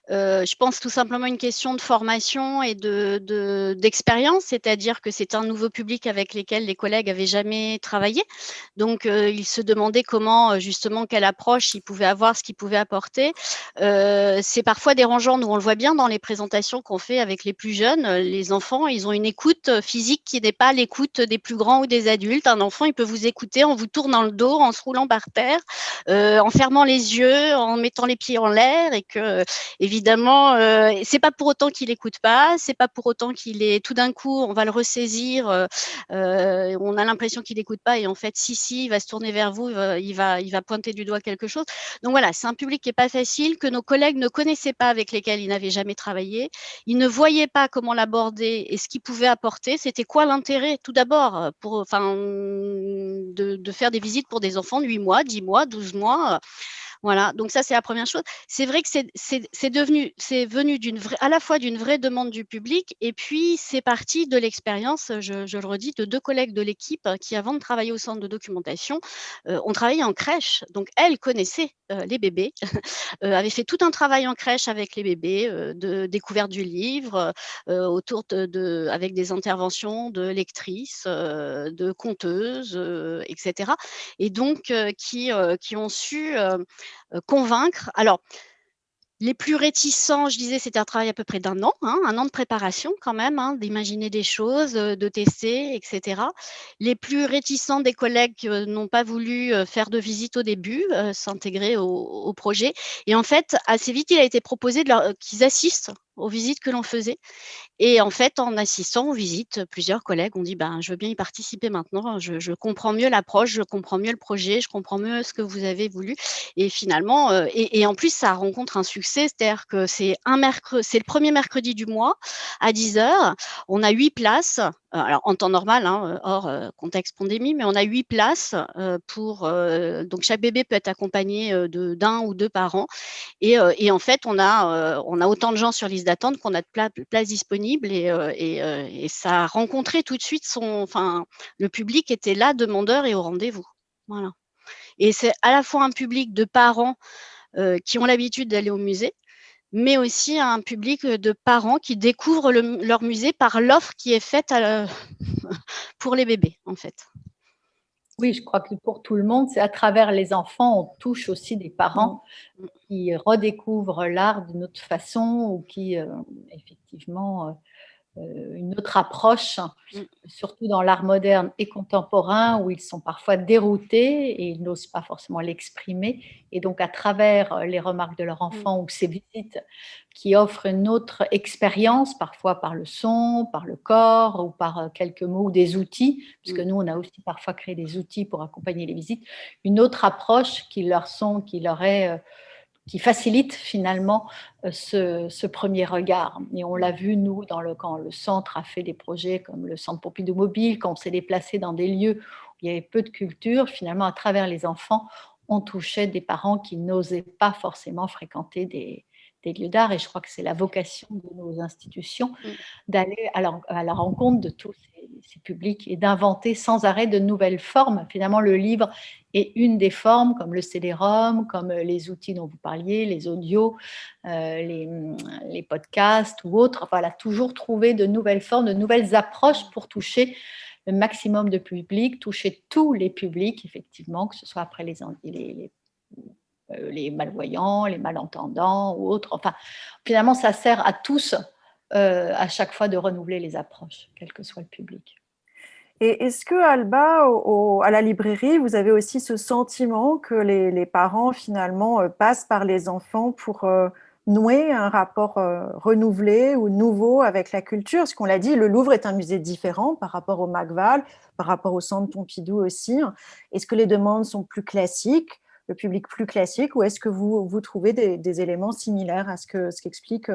je pense tout simplement une question de formation et d'expérience, c'est-à-dire que c'est un nouveau public avec lesquels les collègues n'avaient jamais travaillé. Donc, ils se demandaient comment, justement, quelle approche ils pouvaient avoir, ce qu'ils pouvaient apporter. C'est parfois dérangeant, nous on le voit bien dans les présentations qu'on fait avec les plus jeunes. Les enfants, ils ont une écoute physique qui n'est pas l'écoute des plus grands ou des adultes. Un enfant, il peut vous écouter en vous tournant le dos, en se roulant par terre. En fermant les yeux, en mettant les pieds en l'air, et que évidemment, c'est pas pour autant qu'il écoute pas, c'est pas pour autant qu'il est tout d'un coup, on va le ressaisir, on a l'impression qu'il écoute pas, et en fait, si, il va se tourner vers vous, il va pointer du doigt quelque chose. Donc voilà, c'est un public qui est pas facile, que nos collègues ne connaissaient pas, avec lesquels ils n'avaient jamais travaillé. Ils ne voyaient pas comment l'aborder et ce qu'il pouvait apporter. C'était quoi l'intérêt, tout d'abord, de faire des visites pour des enfants de 8 mois, 10 mois, 12 mois. Voilà, donc ça, c'est la première chose. C'est vrai que c'est venu à la fois d'une vraie demande du public, et puis c'est parti de l'expérience, je le redis, de 2 collègues de l'équipe qui, avant de travailler au centre de documentation, ont travaillé en crèche. Donc elles connaissaient les bébés, avaient fait tout un travail en crèche avec les bébés, de découverte du livre, autour avec des interventions de lectrices, de conteuses, etc. Et donc qui ont su convaincre. Alors, les plus réticents, je disais, c'était un travail à peu près d'1 an, 1 an de préparation quand même, d'imaginer des choses, de tester, etc. Les plus réticents des collègues n'ont pas voulu faire de visite au début, s'intégrer au projet. Et en fait, assez vite, il a été proposé qu'ils assistent aux visites que l'on faisait. Et en fait, en assistant aux visites, plusieurs collègues ont dit ben, je veux bien y participer maintenant. Je comprends mieux l'approche, je comprends mieux le projet, je comprends mieux ce que vous avez voulu. Et finalement, et en plus, ça rencontre un succès, c'est-à-dire que c'est le premier mercredi du mois à 10h. On a 8 places. Alors, en temps normal, hors contexte pandémie, mais on a 8 places donc chaque bébé peut être accompagné d'un ou 2 parents. Et en fait, on a autant de gens sur liste d'attente qu'on a de places disponibles, et ça a rencontré tout de suite le public était là, demandeur et au rendez-vous. Voilà. Et c'est à la fois un public de parents qui ont l'habitude d'aller au musée, mais aussi un public de parents qui découvrent leur musée par l'offre qui est faite pour les bébés, en fait. Oui, je crois que pour tout le monde, c'est à travers les enfants, on touche aussi des parents qui redécouvrent l'art d'une autre façon, ou qui, effectivement, une autre approche, surtout dans l'art moderne et contemporain, où ils sont parfois déroutés et ils n'osent pas forcément l'exprimer. Et donc, à travers les remarques de leur enfant ou ces visites qui offrent une autre expérience, parfois par le son, par le corps ou par quelques mots ou des outils, puisque nous, on a aussi parfois créé des outils pour accompagner les visites, une autre approche qui facilite finalement ce premier regard. Et on l'a vu, nous, quand le centre a fait des projets comme le Centre Pompidou Mobile, quand on s'est déplacé dans des lieux où il y avait peu de culture, finalement, à travers les enfants, on touchait des parents qui n'osaient pas forcément fréquenter des lieux d'art. Et je crois que c'est la vocation de nos institutions d'aller à la rencontre de tous ces publics et d'inventer sans arrêt de nouvelles formes. Finalement, le livre est une des formes, comme le CD-ROM, comme les outils dont vous parliez, les audios, les podcasts ou autres. Voilà, toujours trouver de nouvelles formes, de nouvelles approches pour toucher le maximum de publics, toucher tous les publics, effectivement, que ce soit après les malvoyants, les malentendants ou autres. Enfin, finalement, ça sert à tous à chaque fois de renouveler les approches, quel que soit le public. Et est-ce que, Alba, à la librairie, vous avez aussi ce sentiment que les parents, finalement, passent par les enfants pour nouer un rapport renouvelé ou nouveau avec la culture? Parce qu'on l'a dit, le Louvre est un musée différent par rapport au Macval, par rapport au Centre Pompidou aussi. Est-ce que les demandes sont plus classiques, le public plus classique, ou est-ce que vous trouvez des éléments similaires à ce qu'expliquent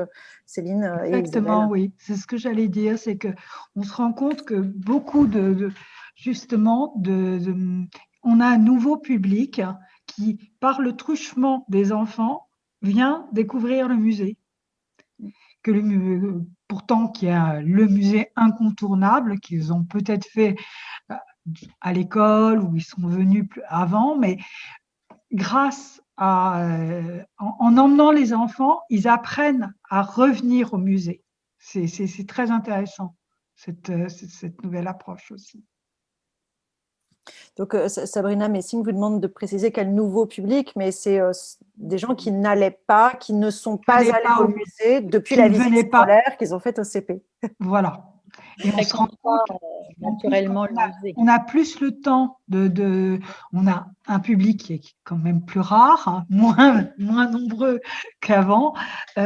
Céline et Isabelle? Exactement, oui. C'est ce que j'allais dire, c'est qu'on se rend compte que beaucoup justement, on a un nouveau public qui, par le truchement des enfants, vient découvrir le musée. Pourtant, qui est le musée incontournable qu'ils ont peut-être fait à l'école ou ils sont venus avant, mais grâce en emmenant les enfants, ils apprennent à revenir au musée. C'est très intéressant, cette nouvelle approche aussi. Donc, Sabrina Messing vous demande de préciser quel nouveau public, mais c'est des gens qui n'allaient pas, qui ne sont pas allés au musée depuis la visite scolaire qu'ils ont faite au CP. Voilà. Et on se rend compte naturellement on a plus le temps on a un public qui est quand même plus rare, hein, moins nombreux qu'avant,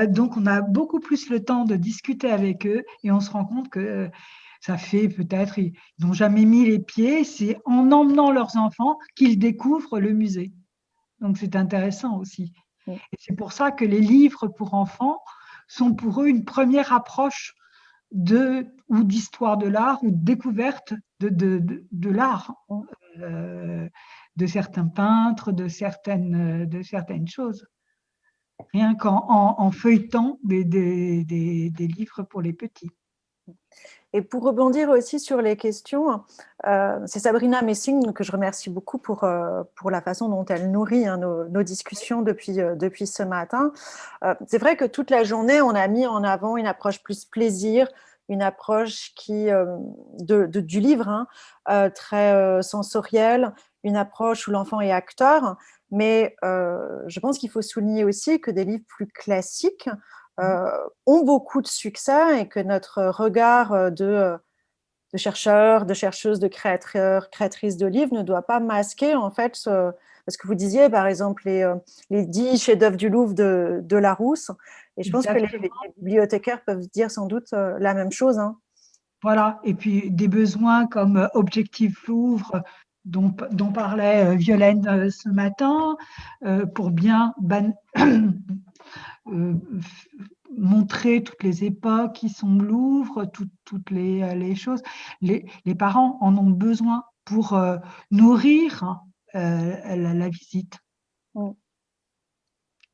donc on a beaucoup plus le temps de discuter avec eux et on se rend compte que ça fait peut-être, ils n'ont jamais mis les pieds, c'est en emmenant leurs enfants qu'ils découvrent le musée. Donc c'est intéressant aussi. Et c'est pour ça que les livres pour enfants sont pour eux une première approche ou d'histoire de l'art ou de découverte de l'art, de certains peintres, de certaines choses. Rien qu'en feuilletant des livres pour les petits. Et pour rebondir aussi sur les questions, c'est Sabrina Messing que je remercie beaucoup pour la façon dont elle nourrit nos discussions depuis ce matin. C'est vrai que toute la journée, on a mis en avant une approche plus plaisir, une approche du livre, très sensorielle, une approche où l'enfant est acteur. Mais je pense qu'il faut souligner aussi que des livres plus classiques ont beaucoup de succès et que notre regard de chercheurs, de chercheuses, de créateurs, créatrices de livres ne doit pas masquer en fait parce que vous disiez par exemple les 10 chefs-d'œuvre du Louvre de Larousse, et je pense que les bibliothécaires peuvent dire sans doute la même chose. Hein. Voilà, et puis des besoins comme Objectif Louvre, dont parlait Violaine ce matin, pour bien montrer toutes les époques qui sont Louvre, toutes les choses. Les parents en ont besoin pour nourrir la visite.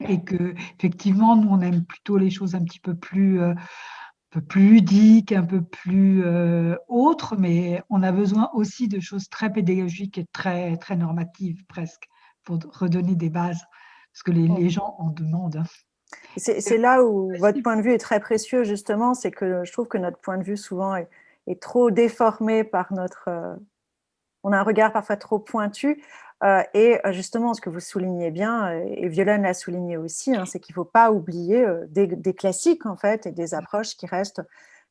Et que effectivement, nous, on aime plutôt les choses un petit peu plus ludiques, un peu plus autres, mais on a besoin aussi de choses très pédagogiques et très, très normatives presque, pour redonner des bases, parce que les gens en demandent. C'est là où votre point de vue est très précieux, justement, c'est que je trouve que notre point de vue souvent est trop déformé par on a un regard parfois trop pointu, et justement ce que vous soulignez bien, et Violaine l'a souligné aussi, c'est qu'il ne faut pas oublier des classiques en fait, et des approches qui restent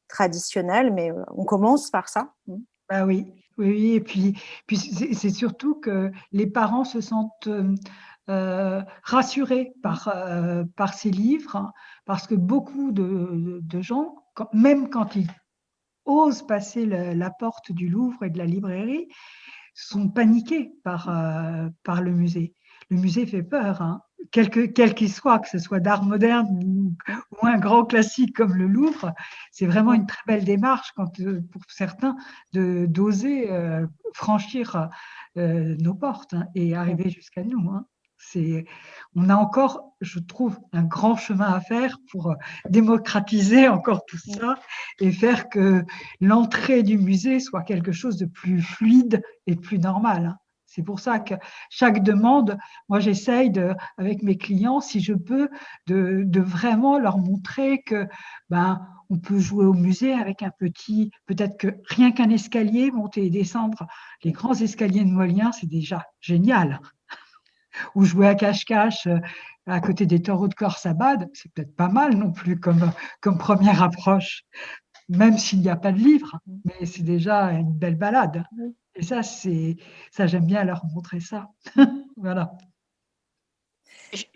traditionnelle, mais on commence par ça. Bah oui, oui, oui. Et puis c'est surtout que les parents se sentent rassurés par ces livres, hein, parce que beaucoup de gens, même quand ils osent passer la porte du Louvre et de la librairie, sont paniqués par le musée. Le musée fait peur, hein, quel qu'il soit, que ce soit d'art moderne ou un grand classique comme le Louvre. C'est vraiment une très belle démarche pour certains d'oser franchir nos portes, hein, et arriver jusqu'à nous, hein. On a encore, je trouve, un grand chemin à faire pour démocratiser encore tout ça et faire que l'entrée du musée soit quelque chose de plus fluide et plus normal, hein. C'est pour ça que chaque demande, moi j'essaye avec mes clients, si je peux, de vraiment leur montrer que on peut jouer au musée avec peut-être que rien qu'un escalier, monter et descendre les grands escaliers de Molière, c'est déjà génial. Ou jouer à cache-cache à côté des taureaux de Khorsabad, c'est peut-être pas mal non plus comme première approche, même s'il n'y a pas de livre, mais c'est déjà une belle balade. Et ça, j'aime bien leur montrer ça. Voilà.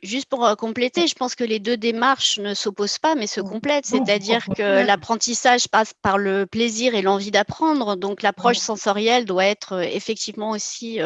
Juste pour compléter, je pense que les deux démarches ne s'opposent pas, mais se complètent. Non, C'est-à-dire au que contraire. l'apprentissage passe par le plaisir et l'envie d'apprendre. Donc, l'approche sensorielle doit être effectivement aussi,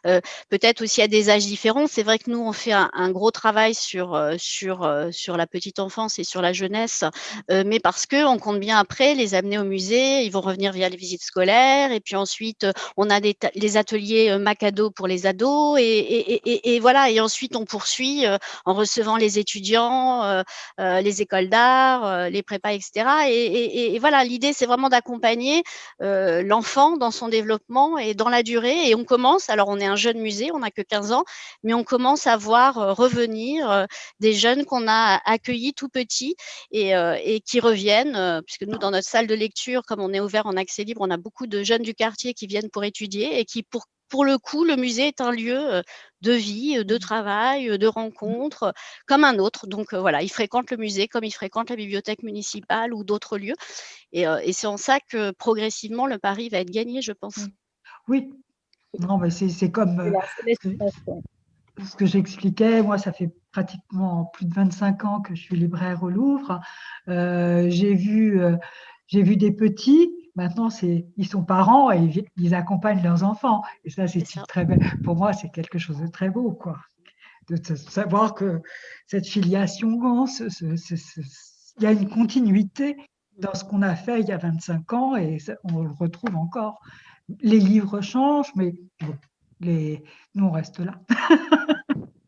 peut-être aussi à des âges différents. C'est vrai que nous, on fait un gros travail sur la petite enfance et sur la jeunesse, mais parce qu'on compte bien après les amener au musée. Ils vont revenir via les visites scolaires. Et puis ensuite, on a les ateliers Macado pour les ados. Et voilà. Et ensuite, on poursuit en recevant les étudiants, les écoles d'art, les prépas, etc. Et voilà, l'idée, c'est vraiment d'accompagner l'enfant dans son développement et dans la durée. Et on commence, alors on est un jeune musée, on n'a que 15 ans, mais on commence à voir revenir des jeunes qu'on a accueillis tout petits et qui reviennent, puisque nous, dans notre salle de lecture, comme on est ouvert en accès libre, on a beaucoup de jeunes du quartier qui viennent pour étudier et qui, pour le coup, le musée est un lieu de vie, de travail, de rencontres, comme un autre. Donc voilà, ils fréquentent le musée comme ils fréquentent la bibliothèque municipale ou d'autres lieux. Et c'est en ça que progressivement, le pari va être gagné, je pense. Oui, non, mais c'est comme ce que j'expliquais. Moi, ça fait pratiquement plus de 25 ans que je suis libraire au Louvre. J'ai vu des petits. Maintenant, ils sont parents et ils accompagnent leurs enfants. Et ça, c'est très belle. Pour moi, c'est quelque chose de très beau, quoi. De savoir que cette filiation, il y a une continuité dans ce qu'on a fait il y a 25 ans et on le retrouve encore. Les livres changent, mais nous, on reste là.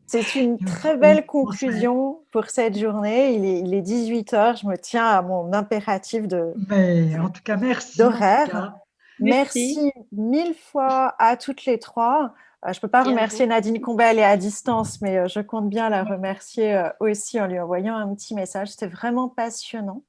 C'est une très belle conclusion pour cette journée. Il est 18h, je me tiens à mon impératif Mais en tout cas, merci. d'horaire. Merci 1000 fois à toutes les trois. Je ne peux pas remercier Nadine Combet, elle est à distance, mais je compte bien la remercier aussi en lui envoyant un petit message. C'était vraiment passionnant.